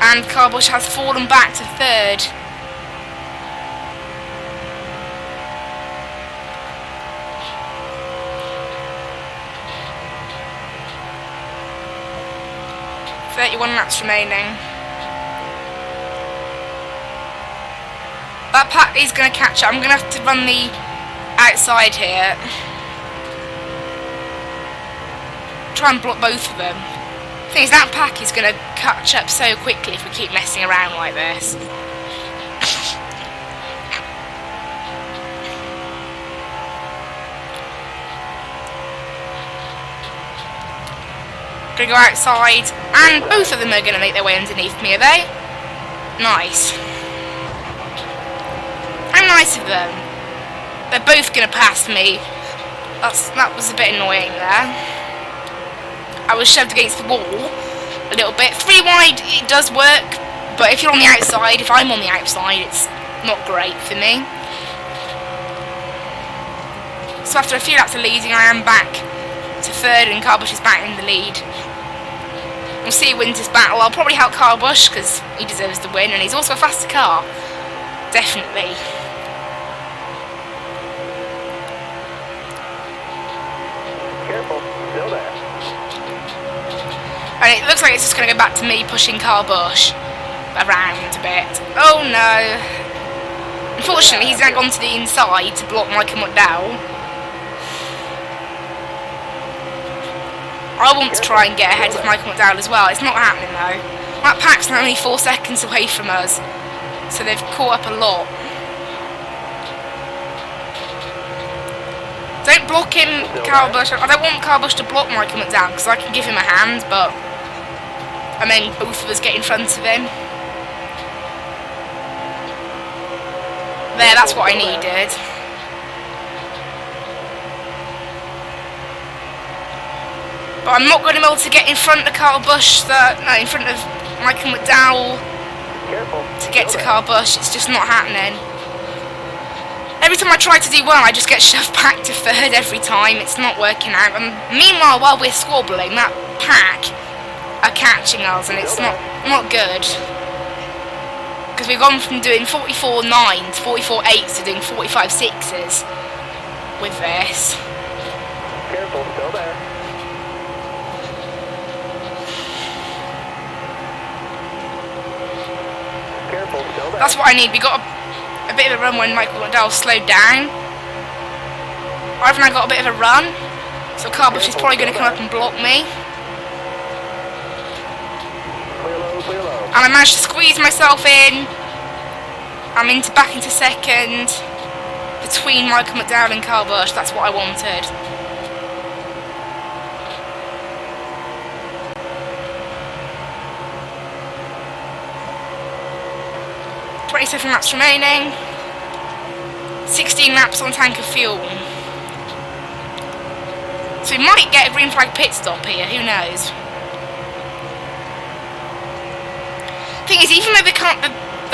And Kyle Busch has fallen back to third. .31 laps remaining. That pack is going to catch up. I'm going to have to run the outside here. Try and block both of them. The thing is, that pack is going to catch up so quickly if we keep messing around like this. Gonna go outside, and both of them are gonna make their way underneath me, are they? Nice. How nice of them. They're both gonna pass me. That was a bit annoying there. I was shoved against the wall a little bit. 3 wide, it does work, but if you're on the outside, if I'm on the outside, it's not great for me. So after a few laps of leading, I am back to third, and Kyle Busch is back in the lead. We'll see who wins this battle. I'll probably help Kyle Busch because he deserves the win, and he's also a faster car. Definitely. Careful, still there. And it looks like it's just going to go back to me pushing Kyle Busch around a bit. Oh no. Unfortunately, he's now gone to the inside to block Michael McDowell. I want to try and get ahead of Michael McDowell as well. It's not happening though. That pack's only 4 seconds away from us, so they've caught up a lot. Don't block him, Kyle Busch. I don't want Kyle Busch to block Michael McDowell because I can give him a hand, but and then both of us get in front of him. There, that's what I needed. But I'm not going to be able to get in front of Kyle Busch, in front of Michael McDowell to get to Kyle Busch. It's just not happening. Every time I try to do well, I just get shoved back to third every time. It's not working out. And meanwhile, while we're squabbling, that pack are catching us, and it's not good. Because we've gone from doing 44.9s, 44.8s to doing 45.6s with this. Careful, still there. That's what I need. We got a bit of a run when Michael McDowell slowed down. I've now got a bit of a run, so Kyle Busch is probably going to come up and block me. And I managed to squeeze myself in. I'm back into second between Michael McDowell and Kyle Busch. That's what I wanted. 27 laps remaining. 16 laps on tank of fuel. So we might get a green flag pit stop here, who knows. Thing is, even though the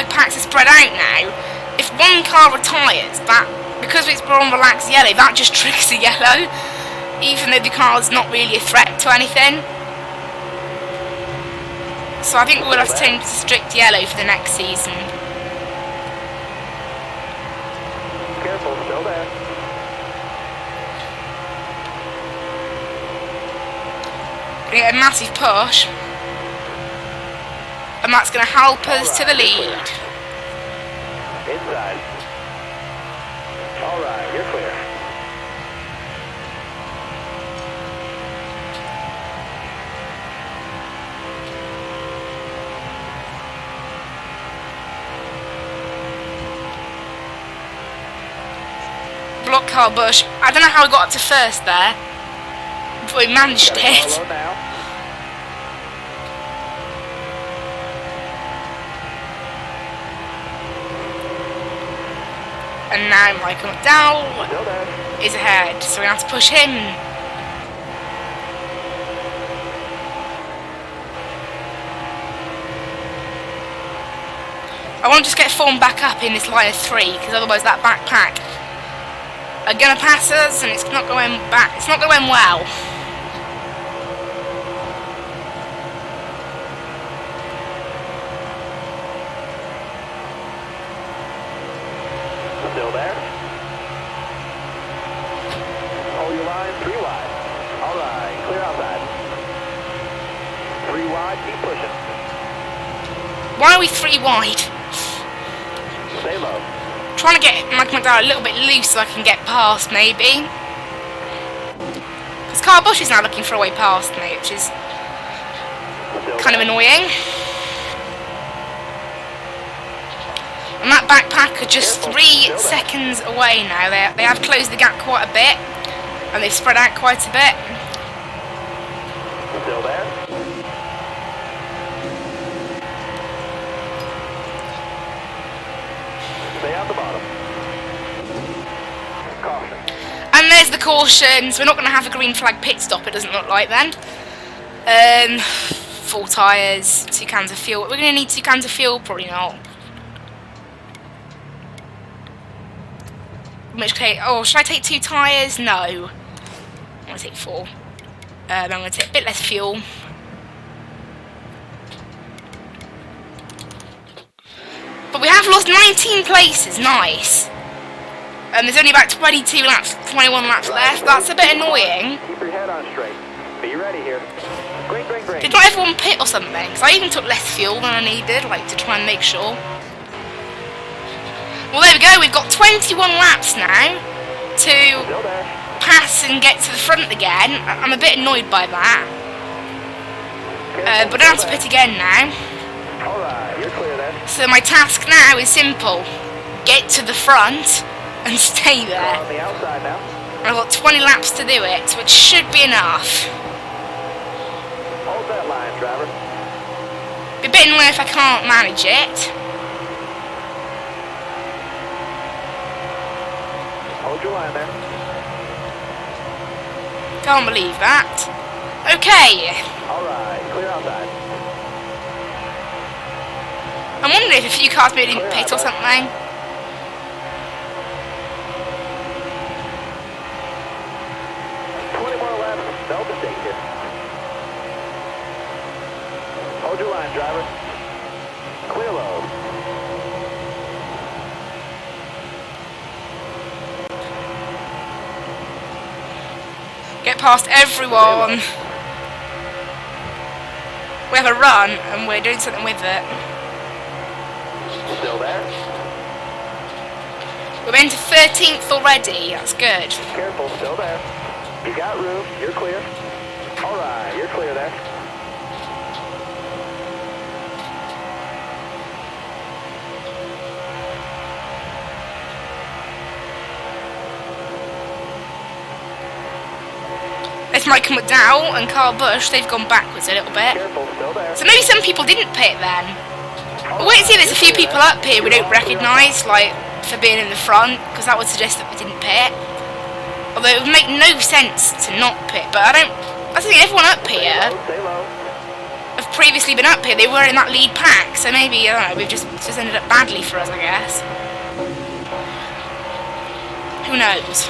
packs are spread out now, if one car retires, that because it's on relaxed yellow, that just triggers a yellow, even though the car's not really a threat to anything. So I think we'll have to change to strict yellow for the next season. Careful, still there. Gonna get a massive push, and that's going to help us to the lead. Inside. Alright, you're clear. Block Kyle Busch. I don't know how I got up to first there, but we managed it. And now Michael McDowell is ahead, so we have to push him. I want to just get form back up in this line of 3, because otherwise that backpack are going to pass us, and it's not going well. 3 wide, keep pushing. Why are we 3 wide? Stay low. Trying to get my McDowell a little bit loose so I can get past, maybe. Because Kyle Busch is now looking for a way past me, which is kind of annoying. And that backpack are just 3 seconds away now. They have closed the gap quite a bit, and they've spread out quite a bit. Still there. Stay out the bottom. Caution. And there's the cautions. We're not going to have a green flag pit stop, it doesn't look like then. 4 tyres, 2 cans of fuel. We're going to need 2 cans of fuel? Probably not. Oh, should I take 2 tyres? No. I'm going to take 4. I'm going to take a bit less fuel. But we have lost 19 places, nice. There's only about 22 laps, 21 laps left. That's a bit annoying. Keep your head on straight. Be ready here. Green, green, green. Did not everyone pit or something? Because I even took less fuel than I needed, like to try and make sure. Well, there we go. We've got 21 laps now to pass and get to the front again. I'm a bit annoyed by that. But I don't have to pit again now. Alright, you're clear then. So my task now is simple. Get to the front and stay there. On the outside now. I've got 20 laps to do it, which should be enough. Hold that line, driver. Be a bit annoying if I can't manage it. Hold your line there. Can't believe that. Okay. Alright, clear outside. I'm wondering if a few cars maybe didn't pit or something. Belt is here. Hold your line, driver. Clear low. Get past everyone. We have a run and we're doing something with it. Still there? We're into 13th already. That's good. Careful, still there. You got room, you're clear. Alright, you're clear there. There's Michael McDowell and Kyle Busch. They've gone backwards a little bit. Careful, still there. So maybe some people didn't pit then. But wait and see, there's a few people up here we don't recognise, like, for being in the front, because that would suggest that we didn't pit. Although it would make no sense to not pit, but I think everyone up here have previously been up here. They were in that lead pack, so maybe, I don't know, we've just ended up badly for us, I guess. Who knows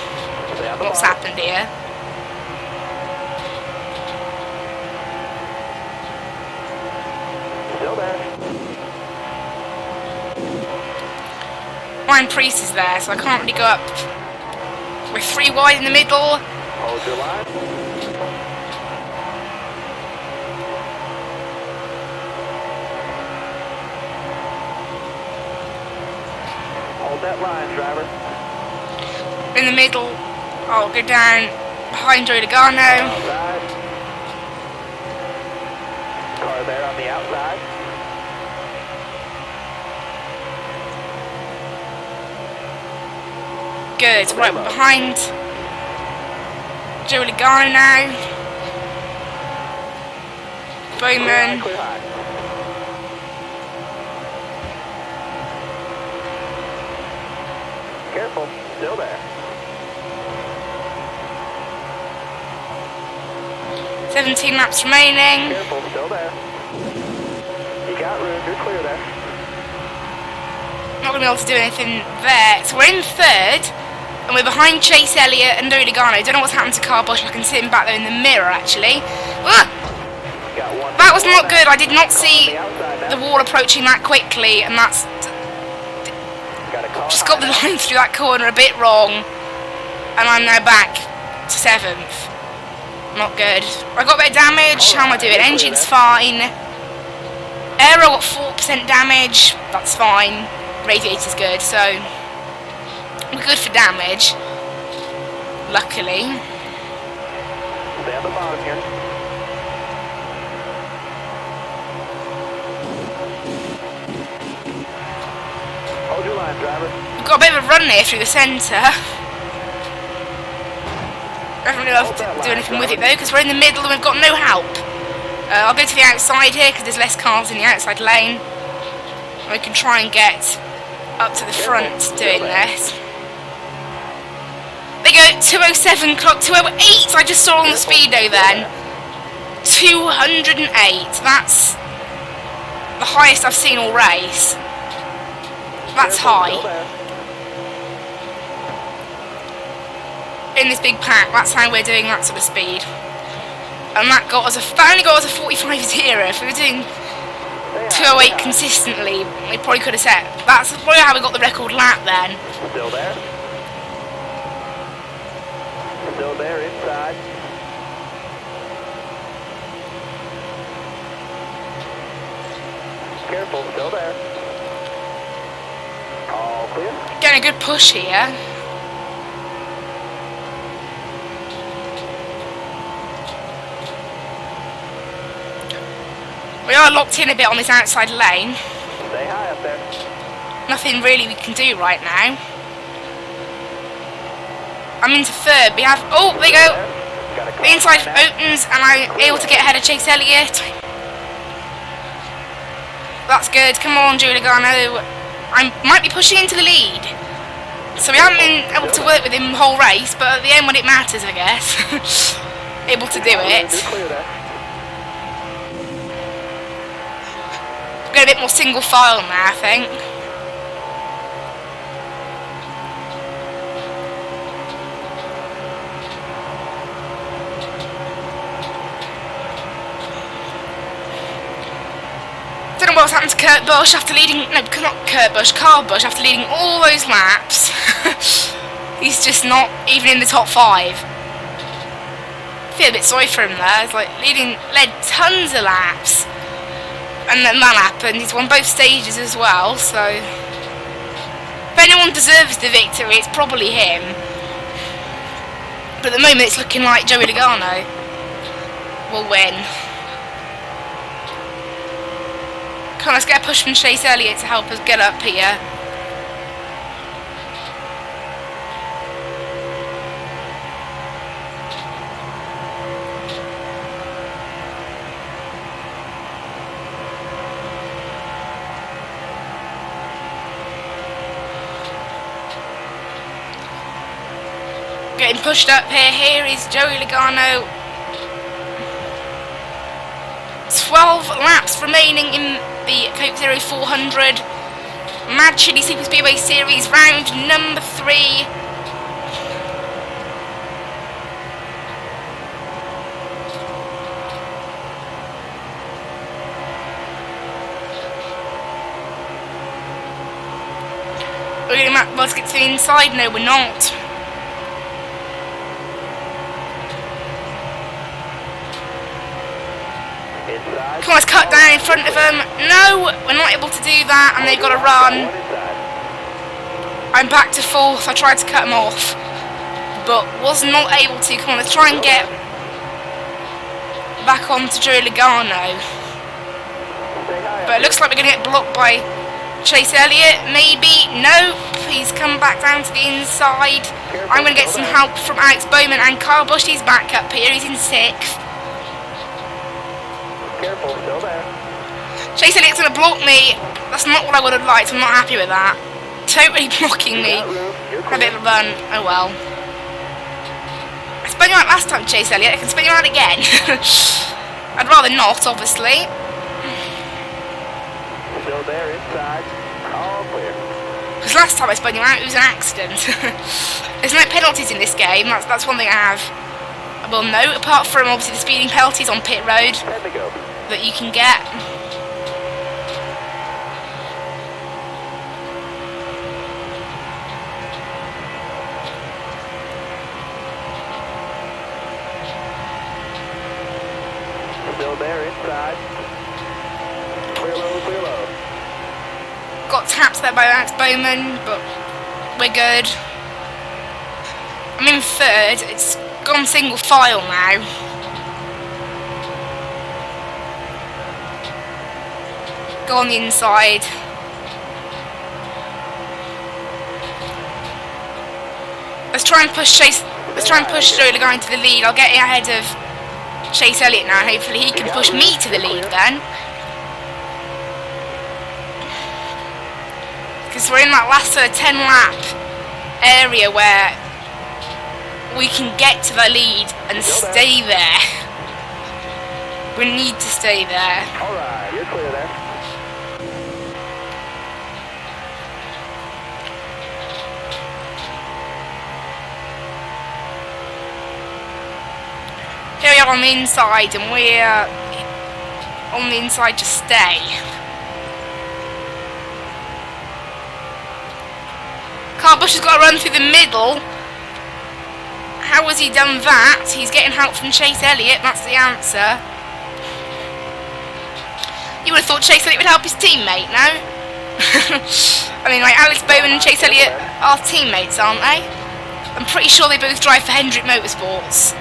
what's happened here? Still there. Ryan Priest is there, so I can't really go up. We're 3 wide in the middle. Hold your line. Hold that line, driver. In the middle. I'll go down behind Joey Logano. Outside. Car there on the outside. Good. Right, we're behind Joey Logano now. Bowman. Clear high. Careful, still there. 17 laps remaining. Careful, still there. You got room, you're clear there. Not going to be able to do anything there. So we're in 3rd. And we're behind Chase Elliott and Joey Logano. I don't know what's happened to Kyle Busch. I can see him back there in the mirror, actually. That was not good. I did not see the wall approaching that quickly, and that's just got the line through that corner a bit wrong. And I'm now back to 7th. Not good. I got a bit of damage. How am I doing? Engine's fine. Aero got 4% damage. That's fine. Radiator's good, so we're good for damage. Luckily. Stay at the bottom here. Hold your line, driver. We've got a bit of a run here through the centre. I don't really have to do anything with it though, because we're in the middle and we've got no help. I'll go to the outside here because there's less cars in the outside lane. And we can try and get up to the front doing this. There you go, 207 clock, 208 I just saw on the speedo then. 208, that's the highest I've seen all race. That's high. In this big pack, that's how we're doing that sort of speed. And that only got us a 45.0. If we were doing 208 consistently, we probably could have set. That's probably how we got the record lap then. Still there. Still there inside. Careful, still there. All clear. Getting a good push here. We are locked in a bit on this outside lane. Stay high up there. Nothing really we can do right now. I'm into third. We have... Oh, there you go. The inside opens and I'm able to get ahead of Chase Elliott. That's good. Come on, Chilli Superspeedway. I might be pushing into the lead. So we haven't been able to work with him the whole race, but at the end when it matters, I guess. Able to do it. Get a bit more single file now, I think. Don't know what's happened to Kurt Busch after leading. No, not Kurt Busch, Carl Busch after leading all those laps. He's just not even in the top 5. I feel a bit sorry for him there. It's like led tons of laps. And then that happened. He's won both stages as well, so if anyone deserves the victory, it's probably him. But at the moment, it's looking like Joey Logano will win. Come on, let's get a push from Chase Elliott to help us get up here. Getting pushed up here. Here is Joey Logano. 12 laps remaining in the Coke Zero 400. Mad Chilli Superspeedway Series round number 3. We're going to get to the inside. No, we're not. Come on, let's cut down in front of them. No, we're not able to do that, and they've got to run. I'm back to 4th. I tried to cut them off, but was not able to. Come on, let's try and get back onto Joey Logano. But it looks like we're going to get blocked by Chase Elliott. Maybe. Nope. He's come back down to the inside. I'm going to get some help from Alex Bowman, and Kyle Busch is back up here. He's in 6th. Careful, still there. Chase Elliott's going to block me. That's not what I would have liked. I'm not happy with that. Totally blocking me. A bit of a run. Oh well. I spun you out last time, Chase Elliott. I can spin you out again. I'd rather not, obviously. Still there inside. All clear. Because last time I spun you out, it was an accident. There's no penalties in this game. That's one thing I have. Well, no, apart from obviously the speeding penalties on pit road that you can get. got tapped there by Alex Bowman, but we're good. I'm in third. It's gone single file now. Go on the inside. Let's try and push Chase. Let's try and push Joe Logano into the lead. I'll get ahead of Chase Elliott now. Hopefully he can push me to the lead then. Because we're in that last 10 lap area where we can get to the lead and stay there. We need to stay there. Alright, you're clear there. Here we are on the inside, and we're on the inside to stay. Kyle Busch has got to run through the middle. How has he done that? He's getting help from Chase Elliott, that's the answer. You would have thought Chase Elliott would help his teammate, no? I mean, like, Alex Bowman and Chase Elliott are teammates, aren't they? I'm pretty sure they both drive for Hendrick Motorsports.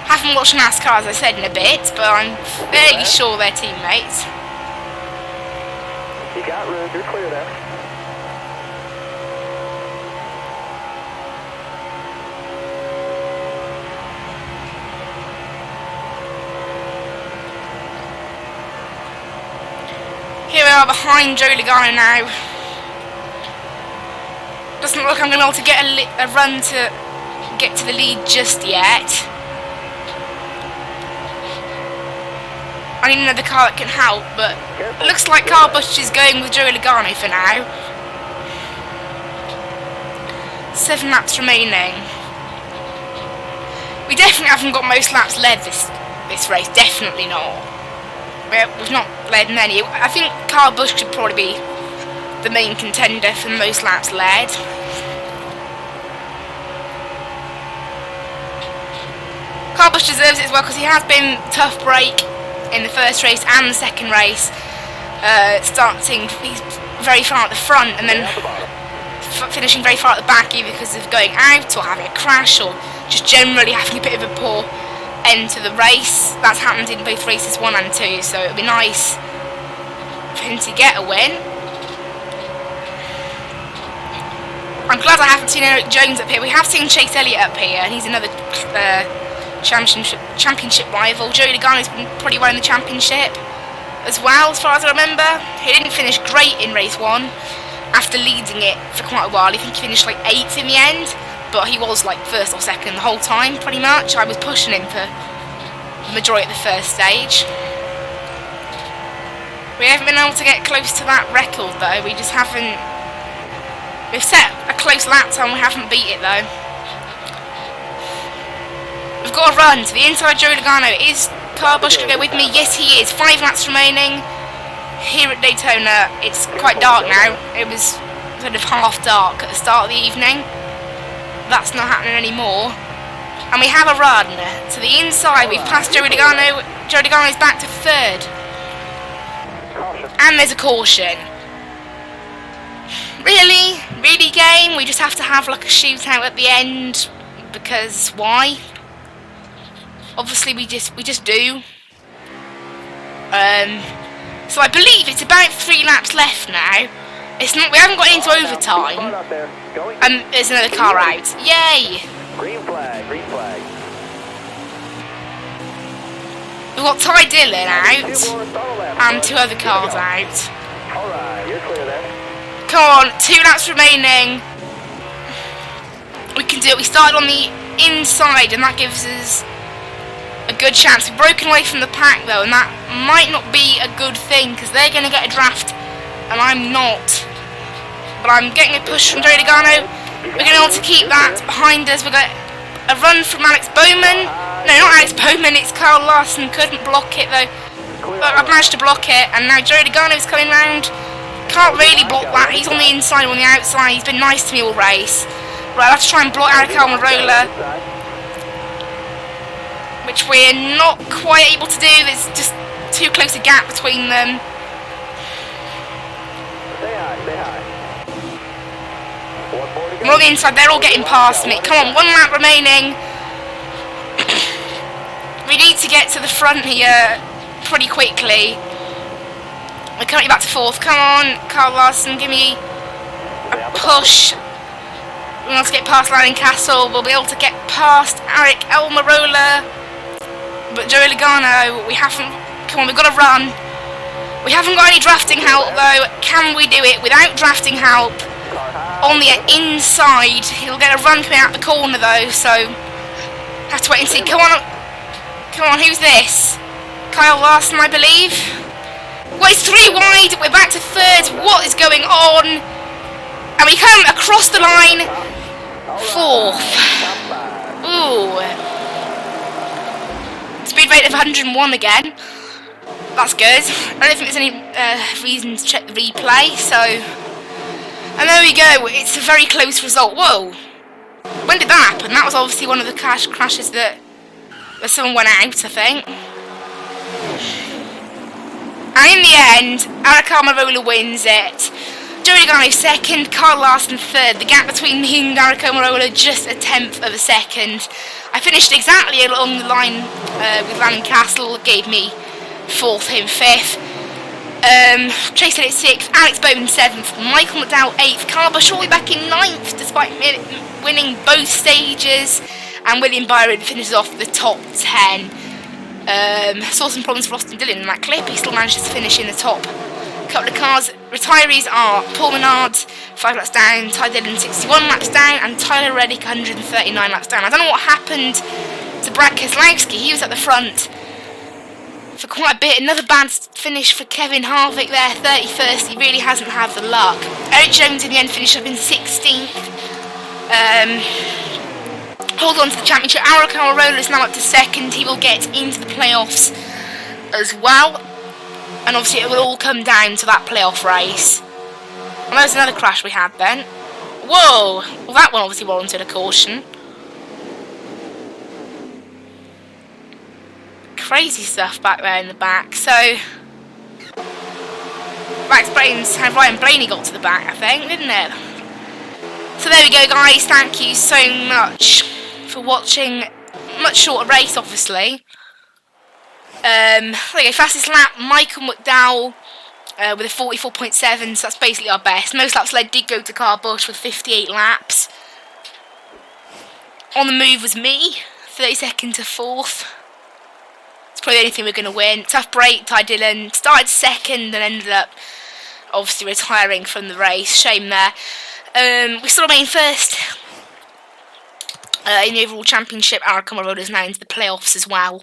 Haven't watched Nascar, as I said, in a bit, but I'm fairly sure they're teammates. You got room, you're clear there. Here we are behind Joe Logano now. Doesn't look like I'm going to be able to get a run to get to the lead just yet. I need another car that can help, but it looks like Kyle Busch is going with Joey Logano for now. 7 laps remaining. We definitely haven't got most laps led this race, definitely not. We've not led many. I think Kyle Busch should probably be the main contender for most laps led. Kyle Busch deserves it as well because he has been tough break in the first race and the second race, starting he's very far at the front and then finishing very far at the back, either because of going out or having a crash or just generally having a bit of a poor end to the race. That's happened in both races 1 and 2, so it would be nice for him to get a win. I'm glad I haven't seen Eric Jones up here. We have seen Chase Elliott up here, and he's another championship rival. Joey Logano's been pretty well in the championship as well, as far as I remember. He didn't finish great in race 1 after leading it for quite a while. I think he finished like 8th in the end, but he was like 1st or 2nd the whole time pretty much. I was pushing him for the majority of the first stage. We haven't been able to get close to that record though. We just haven't. We've set a close lap time, we haven't beat it though. We've got to run to the inside. Joey Logano. Is Kyle Busch going to go with me? Yes, he is. 5 laps remaining here at Daytona. It's quite dark now. It was sort of half dark at the start of the evening. That's not happening anymore. And we have a run to the inside. We've passed Joey Logano. Joey Logano's back to 3rd. And there's a caution. Really? Really, game? We just have to have like a shootout at the end? Because why? Obviously we just do. So I believe it's about 3 laps left now. It's not. We haven't got into overtime. And there's another car out. Yay! Green flag, green flag. We've got Ty Dillon out and 2 other cars out. Alright, you're clear there. Come on, 2 laps remaining. We can do it. We started on the inside, and that gives us a good chance. We've broken away from the pack though, and that might not be a good thing because they're going to get a draft and I'm not. But I'm getting a push from Joey Logano. We're going to be able to keep that behind us. We've got a run from Alex Bowman. No, not Alex Bowman, it's Carl Larson. Couldn't block it though. But I've managed to block it, and now Joey Logano's coming round. Can't really block that. He's on the inside, on the outside. He's been nice to me all race. Right, I'll have to try and block Eric Almirola, which we're not quite able to do. There's just too close a gap between them. I'm on the inside, they're all getting past me. Come on, 1 lap remaining. We need to get to the front here pretty quickly. We're currently back to 4th. Come on, Carl Larson, give me a push. We want to get past Castle. We'll be able to get past Eric Almirola. But Joey Logano, we haven't... Come on, we've got to run. We haven't got any drafting help, though. Can we do it without drafting help? On the inside. He'll get a run coming out the corner, though, so... Have to wait and see. Come on. Come on, who's this? Kyle Larson, I believe. Well, it's 3 wide. We're back to 3rd. What is going on? And we come across the line. 4th. Ooh. Speed rate of 101 again. That's good. I don't think there's any reason to check the replay, so... And there we go. It's a very close result. Whoa. When did that happen? That was obviously one of the crashes that someone went out, I think. And in the end, Eric Almirola wins it. Joey Logano 2nd, Carl Larson 3rd. The gap between me and Eric Almirola just a 1/10 of a second. I finished exactly along the line with Landon Castle, gave me 4th, him 5th. Chase at 6th, Alex Bowman 7th, Michael McDowell 8th, Carl Bushawley back in 9th despite winning both stages, and William Byron finishes off the top 10. Saw some problems for Austin Dillon in that clip. He still manages to finish in the top couple of cars. Retirees are Paul Menard 5 laps down, Ty Dillon 61 laps down, and Tyler Reddick 139 laps down. I don't know what happened to Brad Keselowski. He was at the front for quite a bit. Another bad finish for Kevin Harvick there, 31st. He really hasn't had the luck. Eric Jones in the end finished up in 16th. Hold on to the championship. Eric Almirola is now up to 2nd. He will get into the playoffs as well. And obviously it will all come down to that playoff race. And there's another crash we had then. Whoa! Well, that one obviously warranted a caution. Crazy stuff back there in the back. So Max Brains and Ryan Blaney got to the back, I think, didn't it? So there we go, guys. Thank you so much for watching. Much shorter race, obviously. There you go. Fastest lap, Michael McDowell with a 44.7. So that's basically our best. Most laps led did go to Carl Busch with 58 laps. On the move was me, 32nd to 4th. It's probably the only thing we're going to win. Tough break, Ty Dillon started 2nd and ended up obviously retiring from the race. Shame there. We still remain 1st in the overall championship. Eric Almirola is now into the playoffs as well.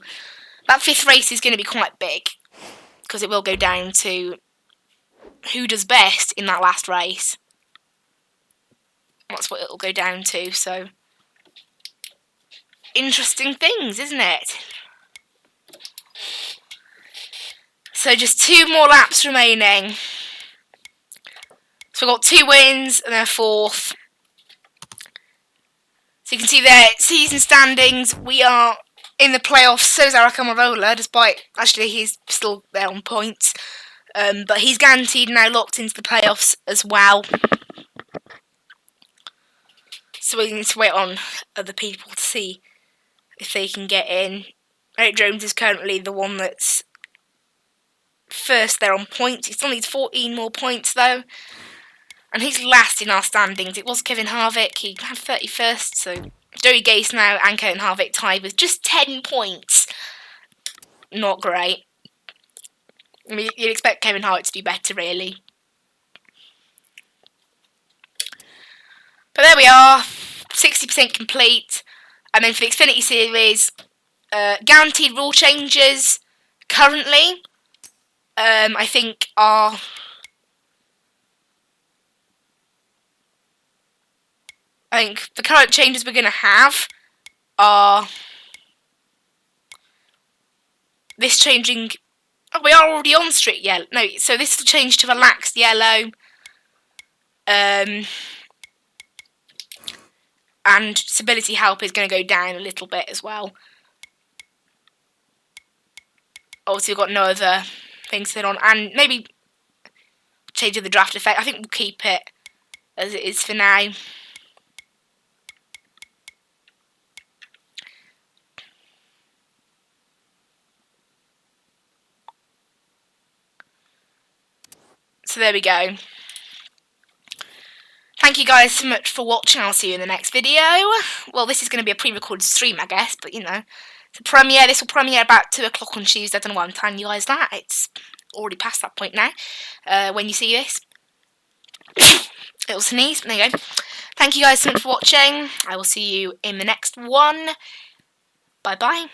That 5th race is going to be quite big because it will go down to who does best in that last race. That's what it will go down to. So interesting things, isn't it? So just 2 more laps remaining. So we've got 2 wins and then 4th. So you can see there, season standings, we are in the playoffs. So is Eric Almirola, despite, actually he's still there on points. But he's guaranteed now, locked into the playoffs as well. So we need to wait on other people to see if they can get in. Eric Jones is currently the one that's first there on points. He still needs 14 more points though. And he's last in our standings. It was Kevin Harvick. He had 31st. So Joey Gase now and Kevin Harvick tied with just 10 points. Not great. I mean, you'd expect Kevin Harvick to do better, really. But there we are. 60% complete. And then for the Xfinity Series, guaranteed rule changes currently, I think are... I think the current changes we're going to have are this changing... Oh, we are already on strict yellow. No, so this will change to relaxed yellow. And stability help is going to go down a little bit as well. Obviously, we've got no other things to put on. And maybe change the draft effect. I think we'll keep it as it is for now. So there we go. Thank you guys so much for watching. I'll see you in the next video. Well, this is going to be a pre-recorded stream, I guess, but you know, it's a premiere. This will premiere about 2 o'clock on Tuesday. I don't know why I'm telling you guys that. It's already past that point now. When you see this, it'll sneeze. There you go. Thank you guys so much for watching. I will see you in the next one. Bye bye.